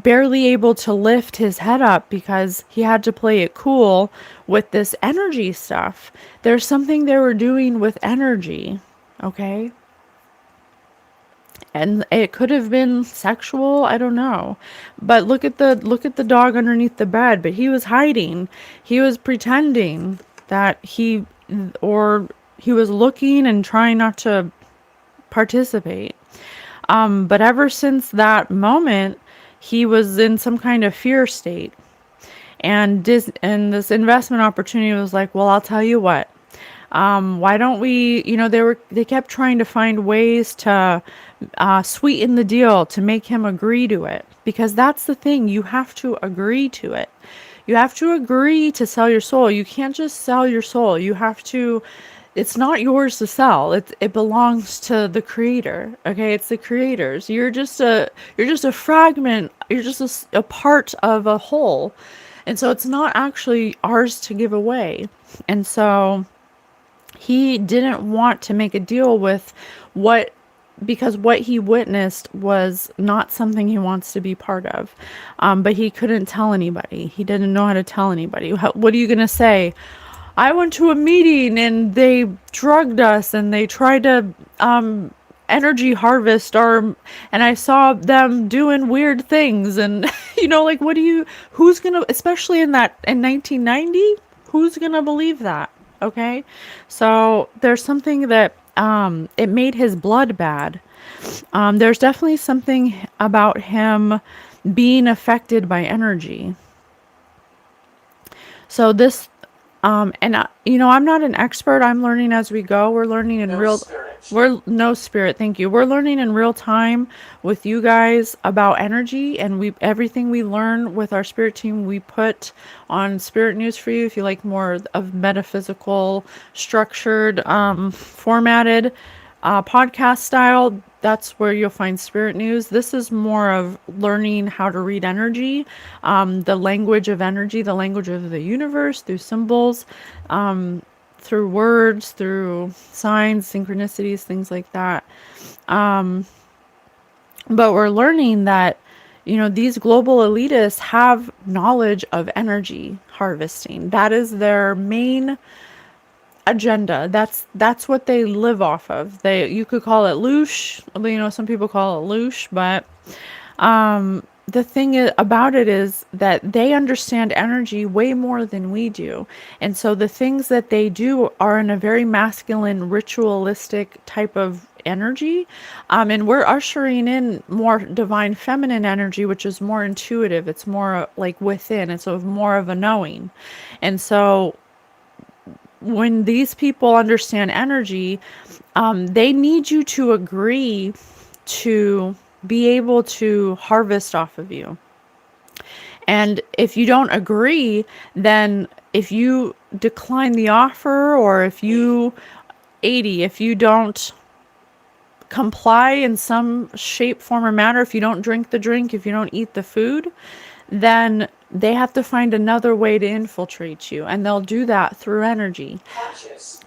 barely able to lift his head up because he had to play it cool with this energy stuff. There's something they were doing with energy, okay? And it could have been sexual, I don't know. But look at the dog underneath the bed, but he was hiding. He was pretending that he was looking and trying not to participate. But ever since that moment, he was in some kind of fear state. And this investment opportunity was like, well, I'll tell you what. Why don't we, they kept trying to find ways to sweeten the deal, to make him agree to it. Because that's the thing, you have to agree to it. You have to agree to sell your soul. You can't just sell your soul. You have to, it's not yours to sell. It belongs to the creator. Okay. It's the creators. You're just a fragment. You're just a part of a whole. And so it's not actually ours to give away. And so he didn't want to make a deal with what because what he witnessed was not something he wants to be part of. But he couldn't tell anybody. He didn't know how to tell anybody. What are you going to say? I went to a meeting and they drugged us and they tried to energy harvest our, and I saw them doing weird things. And, like, who's going to, especially in 1990, who's going to believe that? Okay. So there's something that, it made his blood bad. There's definitely something about him being affected by energy. So this, and I'm not an expert. I'm learning as we go. We're learning in No spirit. we're no spirit. Thank you. We're learning in real time with you guys about energy, and everything we learn with our spirit team, we put on Spirit News for you. If you like more of metaphysical, structured, formatted, podcast style, that's where you'll find Spirit News. This is more of learning how to read energy, the language of energy, the language of the universe through symbols, through words, through signs, synchronicities, things like that. But we're learning that, these global elitists have knowledge of energy harvesting. That is their main agenda. That's what they live off of. You could call it loosh, some people call it loosh, but the thing about it is that they understand energy way more than we do. And so the things that they do are in a very masculine, ritualistic type of energy. And we're ushering in more divine feminine energy, which is more intuitive. It's more like within. It's more of a knowing. And so when these people understand energy, they need you to agree to be able to harvest off of you. And if you don't agree, then if you decline the offer, or if you don't comply in some shape, form, or manner, if you don't drink the drink, if you don't eat the food, then they have to find another way to infiltrate you. And they'll do that through energy.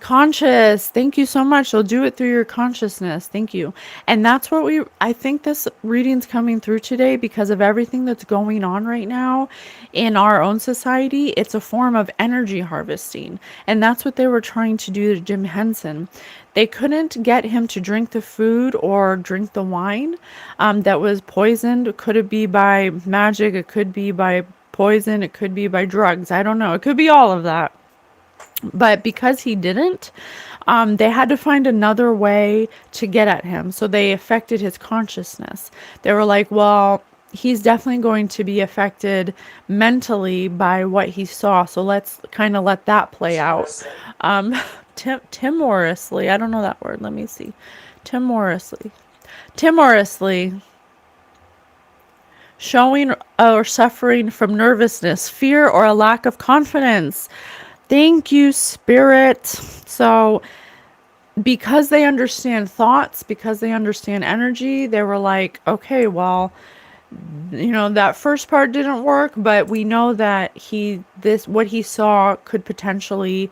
Conscious. Thank you so much. They'll do it through your consciousness. Thank you. And that's what I think this reading's coming through today because of everything that's going on right now in our own society. It's a form of energy harvesting. And that's what they were trying to do to Jim Henson. They couldn't get him to drink the food or drink the wine that was poisoned. Could it be by magic? It could be by poison. It could be by drugs. I don't know. It could be all of that. But because he didn't, they had to find another way to get at him. So they affected his consciousness. They were like, well, he's definitely going to be affected mentally by what he saw. So let's kind of let that play out. Timorously. I don't know that word. Let me see. Timorously. Showing or suffering from nervousness, fear, or a lack of confidence. Thank you, Spirit. So because they understand thoughts, because they understand energy, they were like, okay, well, that first part didn't work, but we know that what he saw could potentially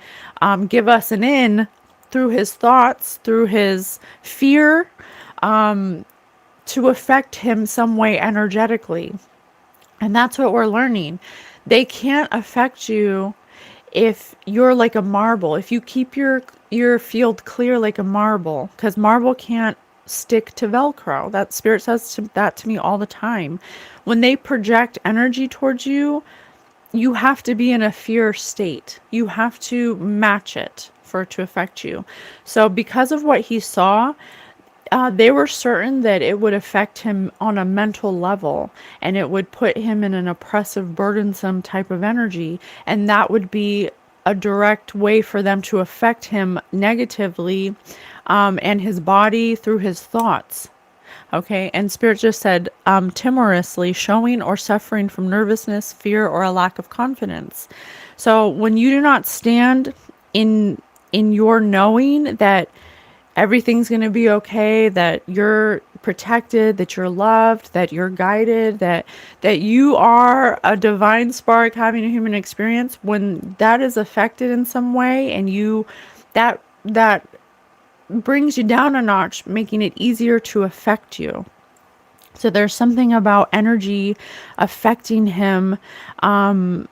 give us an in through his thoughts, through his fear, to affect him some way energetically. And that's what we're learning. They can't affect you if you're like a marble. If you keep your field clear like a marble, because marble can't stick to Velcro. That Spirit says that to me all the time. When they project energy towards you, you have to be in a fear state. You have to match it for it to affect you. So because of what he saw, they were certain that it would affect him on a mental level, and it would put him in an oppressive, burdensome type of energy, and that would be a direct way for them to affect him negatively, and his body through his thoughts. Okay, and Spirit just said, timorously, showing or suffering from nervousness, fear, or a lack of confidence. So when you do not stand in your knowing that everything's going to be okay, that you're protected, that you're loved, that you're guided, that you are a divine spark having a human experience, when that is affected in some way, and that brings you down a notch, making it easier to affect you. So there's something about energy affecting him, and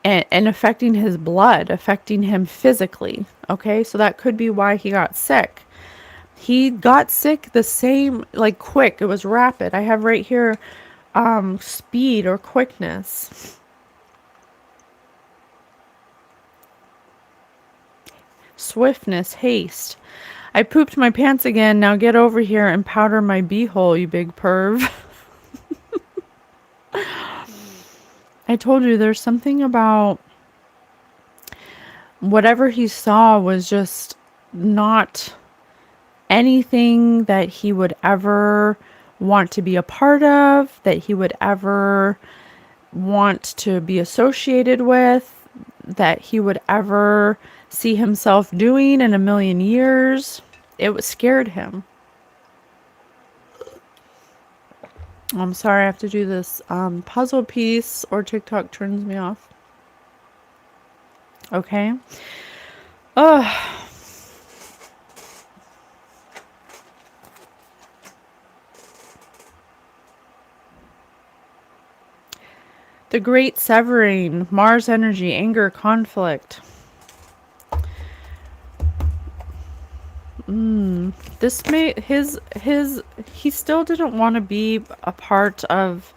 affecting his blood, affecting him physically. Okay, so that could be why he got sick. He got sick the same, like quick. It was rapid. I have right here, speed or quickness. Swiftness, haste. I pooped my pants again. Now get over here and powder my beehole, you big perv. I told you there's something about whatever he saw was just not anything that he would ever want to be a part of, that he would ever want to be associated with, that he would ever see himself doing in a million years. It scared him. I'm sorry I have to do this puzzle piece or TikTok turns me off. Okay. Ugh. The great severing, Mars energy, anger, conflict. This may he still didn't want to be a part of.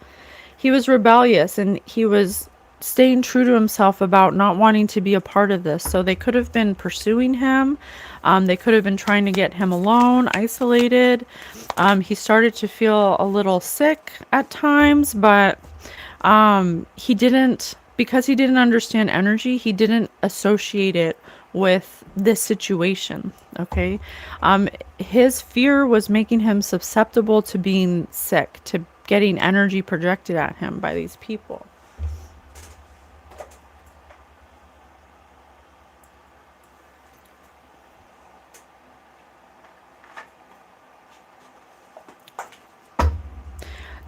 He was rebellious and he was staying true to himself about not wanting to be a part of this. So they could have been pursuing him. They could have been trying to get him alone, isolated. He started to feel a little sick at times, but he didn't, because he didn't understand energy, he didn't associate it with this situation. Okay. His fear was making him susceptible to being sick, to getting energy projected at him by these people.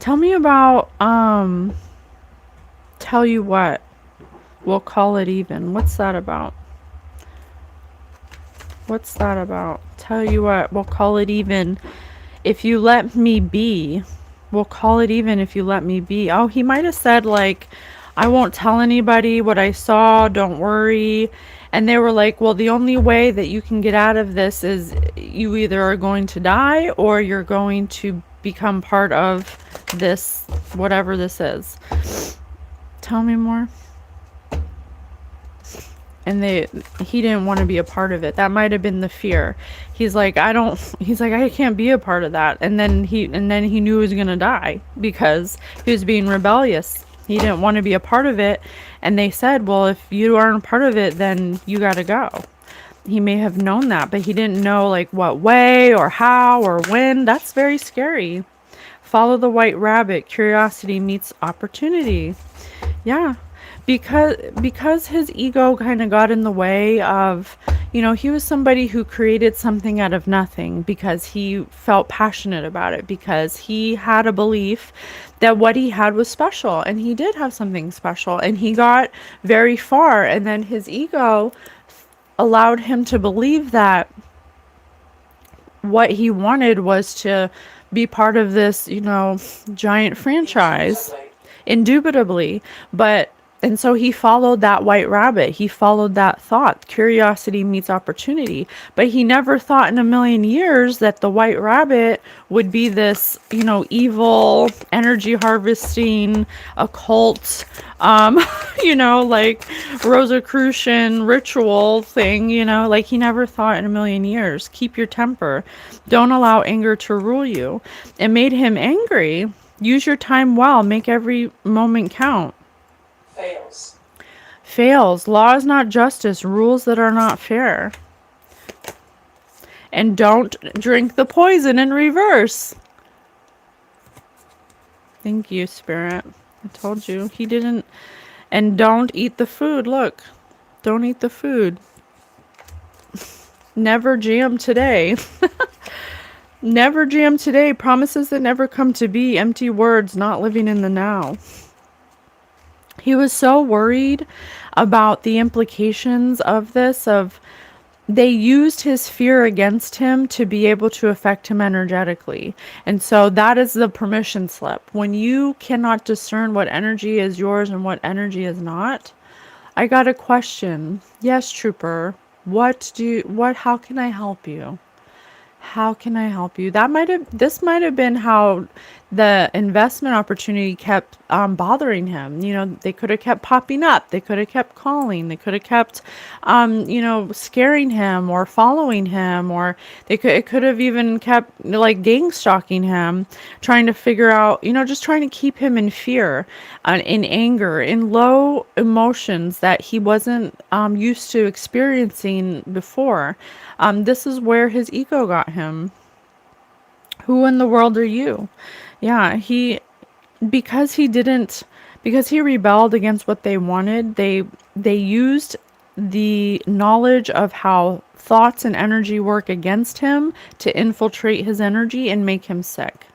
Tell me about, tell you what, we'll call it even. What's that about? What's that about? Tell you what, we'll call it even if you let me be. We'll call it even if you let me be. Oh, he might have said like, I won't tell anybody what I saw, don't worry. And they were like, well, the only way that you can get out of this is you either are going to die or you're going to become part of this, whatever this is. Tell me more. And he didn't want to be a part of it. That might have been the fear. He's like, I can't be a part of that. And then he knew he was going to die because he was being rebellious. He didn't want to be a part of it. And they said, well, if you aren't a part of it, then you got to go. He may have known that, but he didn't know like what way or how or when. That's very scary. Follow the white rabbit. Curiosity meets opportunity. Yeah. Because his ego kind of got in the way of, he was somebody who created something out of nothing because he felt passionate about it, because he had a belief that what he had was special, and he did have something special, and he got very far, and then his ego allowed him to believe that what he wanted was to be part of this, giant franchise, indubitably, and so he followed that white rabbit. He followed that thought. Curiosity meets opportunity. But he never thought in a million years that the white rabbit would be this, evil, energy harvesting, occult, like Rosicrucian ritual thing, like he never thought in a million years. Keep your temper. Don't allow anger to rule you. It made him angry. Use your time well. Make every moment count. Fails. Law is not justice. Rules that are not fair. And don't drink the poison in reverse. Thank you, Spirit. I told you. He didn't. And don't eat the food. Look. Don't eat the food. Never jam today. Never jam today. Promises that never come to be. Empty words. Not living in the now. He was so worried about the implications of this, of they used his fear against him to be able to affect him energetically. And so that is the permission slip. When you cannot discern what energy is yours and what energy is not, I got a question. Yes, trooper. How can I help you? How can I help you? This might have been how the investment opportunity kept bothering him. They could have kept popping up. They could have kept calling. They could have kept, scaring him or following him, or it could have even kept like gang stalking him, trying to figure out, just trying to keep him in fear, in anger, in low emotions that he wasn't used to experiencing before. This is where his ego got him. Who in the world are you? Yeah, because he didn't, because he rebelled against what they wanted, they used the knowledge of how thoughts and energy work against him to infiltrate his energy and make him sick.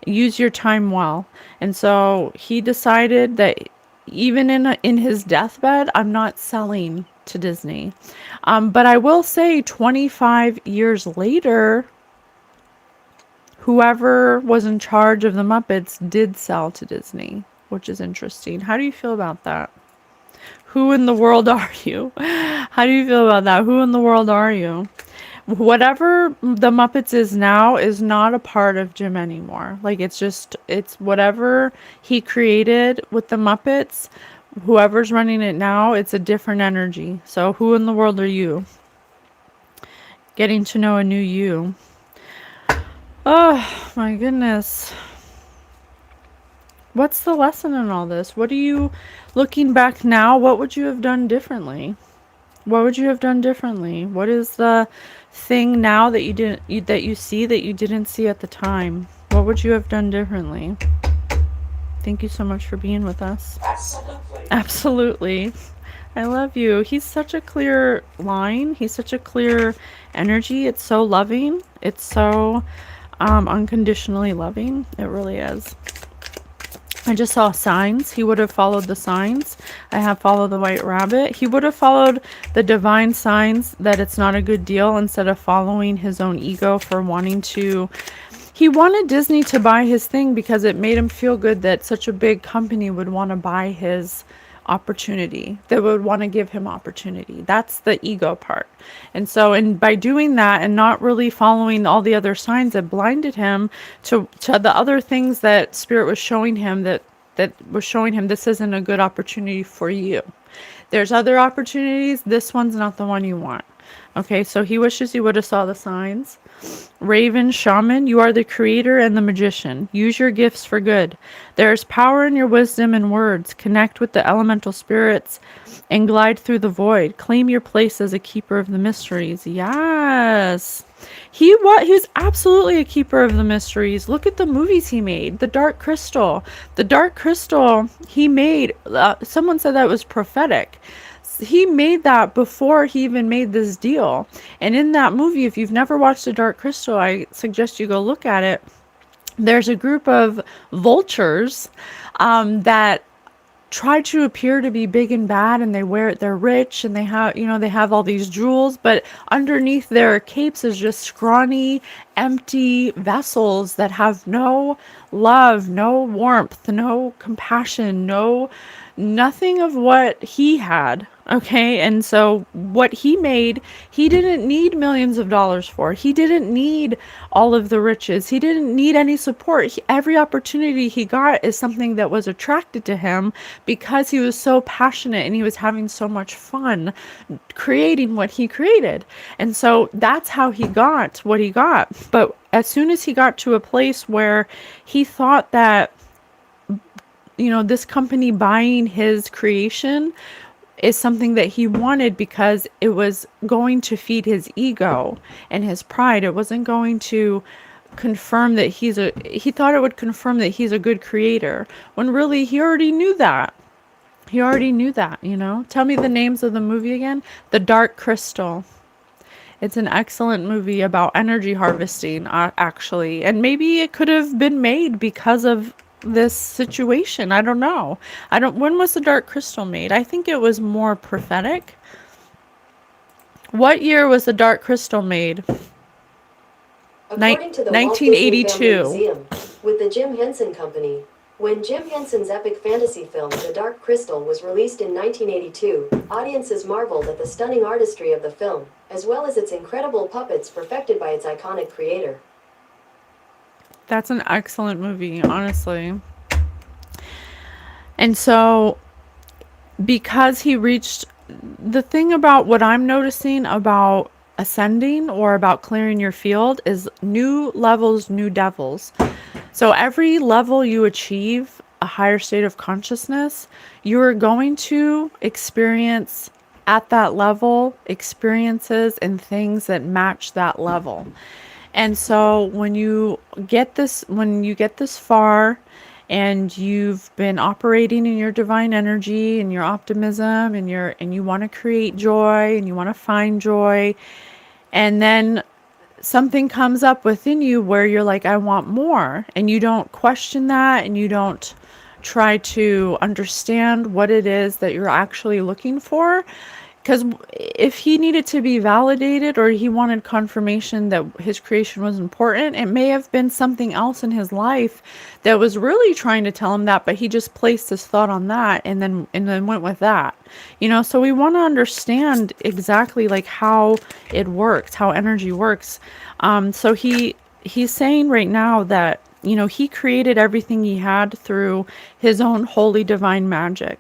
Use your time well. And so he decided that even in his deathbed, I'm not selling to Disney. But I will say 25 years later, whoever was in charge of the Muppets did sell to Disney, which is interesting. How do you feel about that? Who in the world are you? How do you feel about that? Who in the world are you? Whatever the Muppets is now is not a part of Jim anymore. Like, it's whatever he created with the Muppets. Whoever's running it now, it's a different energy. So who in the world are you? Getting to know a new you. Oh, my goodness. What's the lesson in all this? What are you, looking back now, what would you have done differently? What would you have done differently? What is the thing now that you see that you didn't see at the time? What would you have done differently? Thank you so much for being with us. Absolutely. Absolutely. I love you. He's such a clear line. He's such a clear energy. It's so loving. It's so unconditionally loving. It really is. I just saw signs. He would have followed the signs. I have followed the white rabbit. He would have followed the divine signs that it's not a good deal instead of following his own ego for wanting to. He wanted Disney to buy his thing because it made him feel good that such a big company would want to buy his opportunity, that would want to give him opportunity. That's the ego part. And so, and by doing that and not really following all the other signs, that blinded him to the other things that Spirit was showing him, that was showing him this isn't a good opportunity for you. There's other opportunities. This one's not the one you want. Okay, so he wishes he would have saw the signs. Raven, shaman, you are the creator and the magician. Use your gifts for good. There is power in your wisdom and words. Connect with the elemental spirits and glide through the void. Claim your place as a keeper of the mysteries. Yes. He was absolutely a keeper of the mysteries. Look at the movies he made. The Dark Crystal. The Dark Crystal he made. Someone said that was prophetic. He made that before he even made this deal. And in that movie, if you've never watched The Dark Crystal, I suggest you go look at it. There's a group of vultures that try to appear to be big and bad, and they're rich, and they have all these jewels, but underneath their capes is just scrawny, empty vessels that have no love, no warmth, no compassion, nothing of what he had. Okay, and so what he made, he didn't need millions of dollars for. He didn't need all of the riches. He didn't need any support. Every opportunity he got is something that was attracted to him because he was so passionate and he was having so much fun creating what he created. And so that's how he got what he got. But as soon as he got to a place where he thought that, this company buying his creation is something that he wanted because it was going to feed his ego and his pride. It wasn't going to confirm that he thought it would confirm that he's a good creator, when really he already knew that. Tell me the names of the movie again. The Dark Crystal. It's an excellent movie about energy harvesting, actually. And maybe it could have been made because of this situation. I don't know. When was The Dark Crystal made? I think it was more prophetic. What year was the Dark Crystal made? According to the Walt Disney Family 1982. Museum, with the Jim Henson Company, when Jim Henson's epic fantasy film The Dark Crystal was released in 1982, audiences marveled at the stunning artistry of the film, as well as its incredible puppets perfected by its iconic creator. That's an excellent movie, honestly. And so, because he reached the thing about what I'm noticing about ascending or about clearing your field is new levels, new devils. So every level you achieve a higher state of consciousness, you are going to experience at that level experiences and things that match that level. And so when you get this far and you've been operating in your divine energy and your optimism and you want to create joy and you want to find joy, and then something comes up within you where you're like, I want more, and you don't question that and you don't try to understand what it is that you're actually looking for. Because if he needed to be validated or he wanted confirmation that his creation was important, it may have been something else in his life that was really trying to tell him that, but he just placed his thought on that and then went with that. So we want to understand exactly like how it works, how energy works. So he's saying right now that he created everything he had through his own holy divine magic.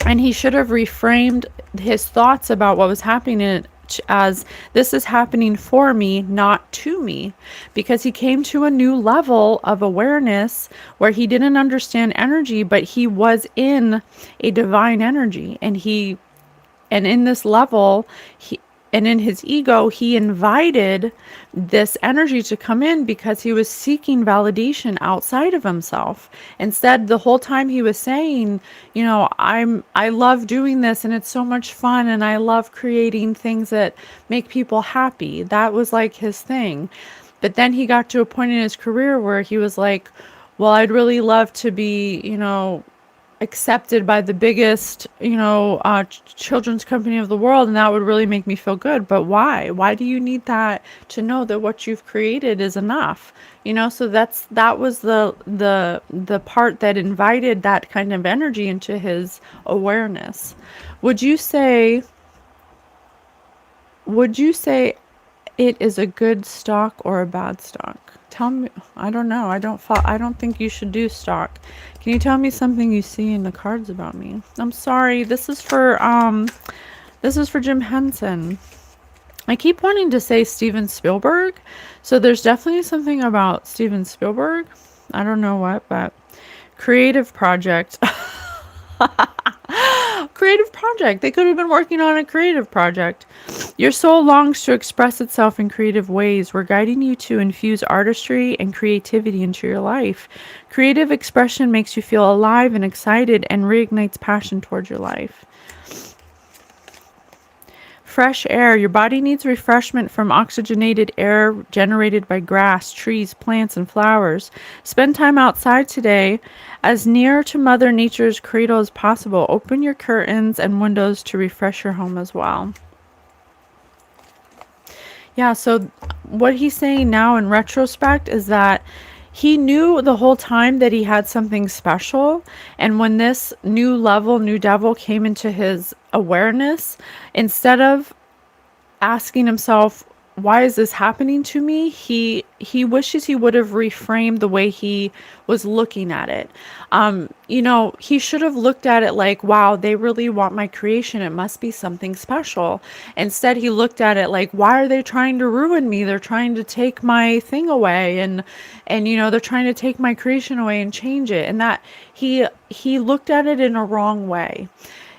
And he should have reframed his thoughts about what was happening as this is happening for me, not to me, because he came to a new level of awareness where he didn't understand energy, but he was in a divine energy, and in this level, and in his ego, he invited this energy to come in because he was seeking validation outside of himself. Instead, the whole time he was saying, I love doing this and it's so much fun and I love creating things that make people happy. That was like his thing. But then he got to a point in his career where he was like, well, I'd really love to be, accepted by the biggest, children's company of the world, and that would really make me feel good. But why? Why do you need that to know that what you've created is enough? So that was the part that invited that kind of energy into his awareness. Would you say it is a good stock or a bad stock? Tell me. I don't know. I don't think you should do stock. Can you tell me something you see in the cards about me? I'm sorry. This is for Jim Henson. I keep wanting to say Steven Spielberg. So there's definitely something about Steven Spielberg. I don't know what, but creative project. Creative project. They could have been working on a creative project. Your soul longs to express itself in creative ways. We're guiding you to infuse artistry and creativity into your life. Creative expression makes you feel alive and excited and reignites passion towards your life. Fresh air. Your body needs refreshment from oxygenated air generated by grass, trees, plants, and flowers. Spend time outside today, as near to Mother Nature's cradle as possible. Open your curtains and windows to refresh your home as well. Yeah, so what he's saying now in retrospect is that he knew the whole time that he had something special. And when this new level, new devil came into his awareness, instead of asking himself, why is this happening to me? He wishes he would have reframed the way he was looking at it. He should have looked at it like, wow, they really want my creation. It must be something special. Instead, he looked at it like, why are they trying to ruin me? They're trying to take my thing away, and they're trying to take my creation away and change it. And that he looked at it in a wrong way.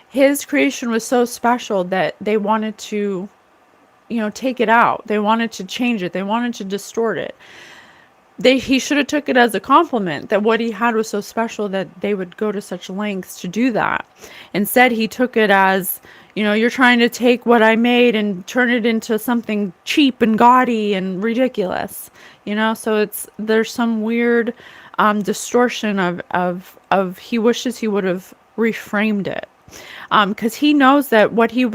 His creation was so special that they wanted to take it out. They wanted to change it. They wanted to distort it. He should have took it as a compliment that what he had was so special that they would go to such lengths to do that. Instead, he took it as, you're trying to take what I made and turn it into something cheap and gaudy and ridiculous. So there's some weird distortion of he wishes he would have reframed it. Because he knows that what he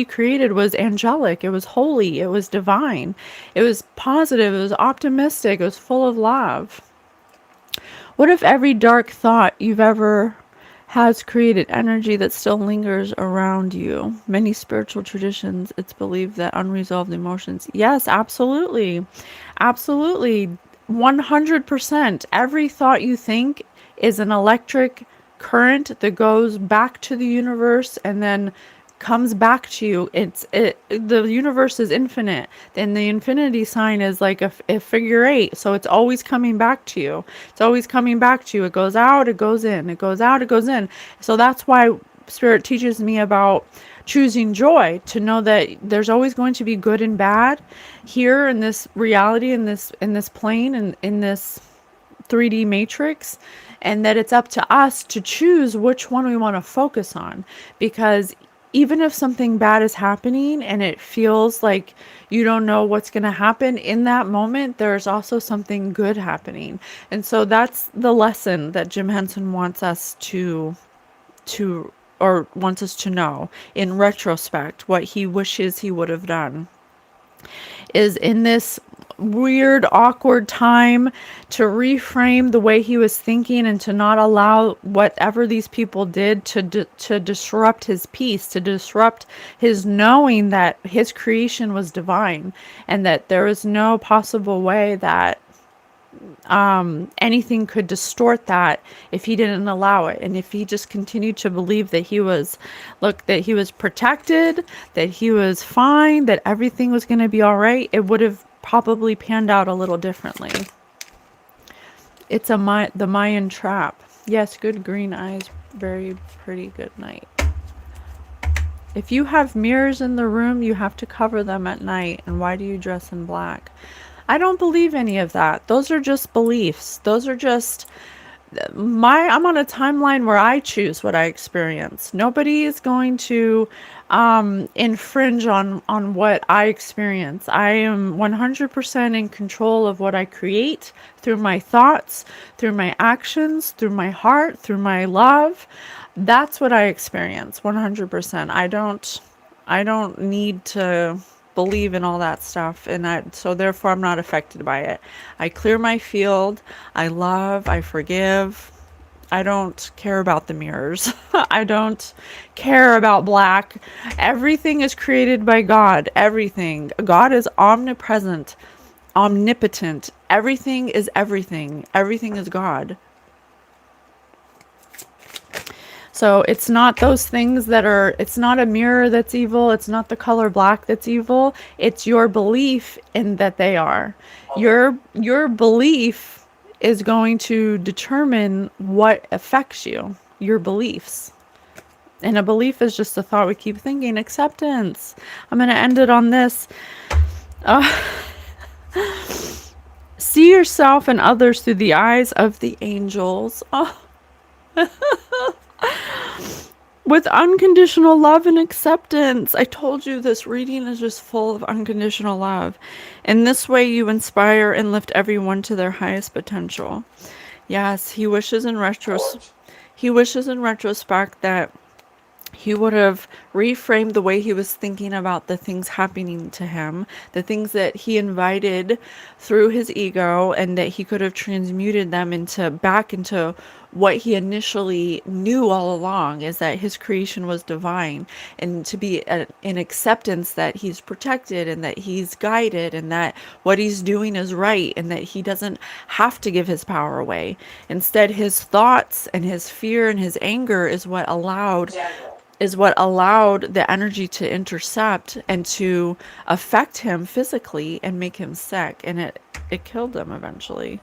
created was angelic, it was holy, it was divine, it was positive, it was optimistic, it was full of love. What if every dark thought you've ever has created energy that still lingers around you? Many spiritual traditions, it's believed that unresolved emotions. Yes, absolutely. Absolutely. 100%. Every thought you think is an electric current that goes back to the universe and then comes back to you. The universe is infinite, and the infinity sign is like a figure eight, so it's always coming back to you. It's always coming back to you. It goes out, it goes in, it goes out, it goes in. So that's why Spirit teaches me about choosing joy, to know that there's always going to be good and bad here in this reality, in this plane, and in this 3D matrix, and that it's up to us to choose which one we want to focus on. Because even if something bad is happening and it feels like you don't know what's going to happen in that moment, there's also something good happening. And so that's the lesson that Jim Henson wants us to or wants us to know in retrospect. What he wishes he would have done is, in this weird, awkward time, to reframe the way he was thinking and to not allow whatever these people did to disrupt his peace, to disrupt his knowing that his creation was divine, and that there is no possible way that anything could distort that if he didn't allow it. And if he just continued to believe that that he was protected, that he was fine, that everything was going to be all right, it would have probably panned out a little differently. It's the Mayan trap. Yes, good green eyes, very pretty, good night. If you have mirrors in the room, you have to cover them at night. And why do you dress in black? I don't believe any of that. Those are just beliefs. Those are just I'm on a timeline where I choose what I experience. Nobody is going to infringe on what I experience. I am 100% in control of what I create through my thoughts, through my actions, through my heart, through my love. That's what I experience 100%. I don't need to believe in all that stuff, and so therefore I'm not affected by it. I clear my field. I love, I forgive. I don't care about the mirrors. I don't care about black. Everything is created by God. Everything. God is omnipresent, omnipotent. Everything is everything. Everything is God. So it's not those things it's not a mirror that's evil. It's not the color black that's evil. It's your belief in that they are. Your belief is going to determine what affects you. Your beliefs. And a belief is just a thought we keep thinking. Acceptance. I'm going to end it on this. See yourself and others through the eyes of the angels. Oh. With unconditional love and acceptance. I told you this reading is just full of unconditional love. In this way, you inspire and lift everyone to their highest potential. Yes, he wishes in retrospect that he would have reframed the way he was thinking about the things happening to him, the things that he invited through his ego, and that he could have transmuted them back into what he initially knew all along, is that his creation was divine, and to be in acceptance that he's protected and that he's guided and that what he's doing is right and that he doesn't have to give his power away. Instead, his thoughts and his fear and his anger is what allowed the energy to intercept and to affect him physically and make him sick, and it killed him eventually.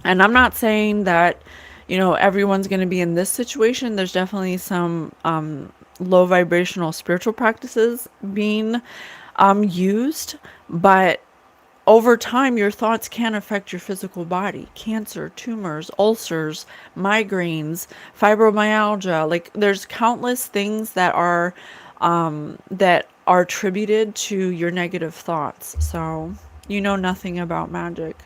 And I'm not saying that, everyone's going to be in this situation. There's definitely some low vibrational spiritual practices being used, but over time, your thoughts can affect your physical body. Cancer, tumors, ulcers, migraines, fibromyalgia. Like, there's countless things that are attributed to your negative thoughts. So you know nothing about magic.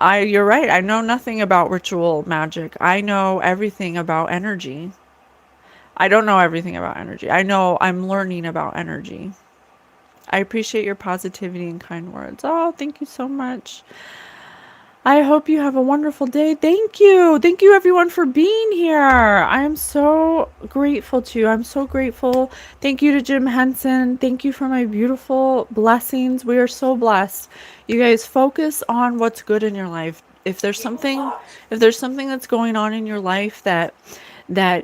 You're right. I know nothing about ritual magic. I know everything about energy. I don't know everything about energy. I know I'm learning about energy. I appreciate your positivity and kind words. Oh, thank you so much. I hope you have a wonderful day. Thank you. Thank you, everyone, for being here. I am so grateful to you. I'm so grateful. Thank you to Jim Henson. Thank you for my beautiful blessings. We are so blessed. You guys focus on what's good in your life. If there's something that's going on in your life that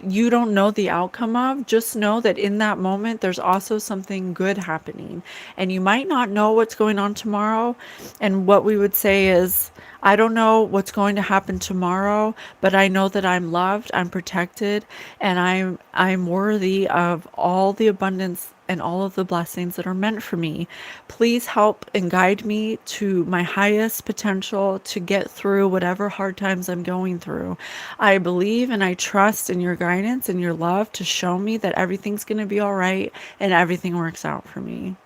you don't know the outcome of, just know that in that moment there's also something good happening. And you might not know what's going on tomorrow. And what we would say is, I don't know what's going to happen tomorrow, but I know that I'm loved, I'm protected, and I'm worthy of all the abundance and all of the blessings that are meant for me. Please help and guide me to my highest potential to get through whatever hard times I'm going through. I believe and I trust in your guidance and your love to show me that everything's going to be all right and everything works out for me.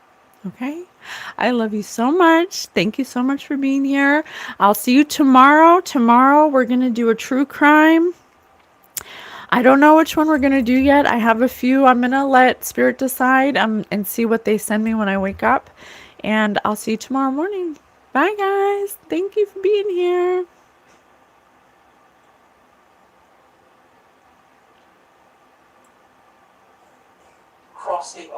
Okay? I love you so much. Thank you so much for being here. I'll see you tomorrow. Tomorrow we're going to do a true crime. I don't know which one we're going to do yet. I have a few. I'm going to let Spirit decide and see what they send me when I wake up. And I'll see you tomorrow morning. Bye, guys. Thank you for being here. Cross the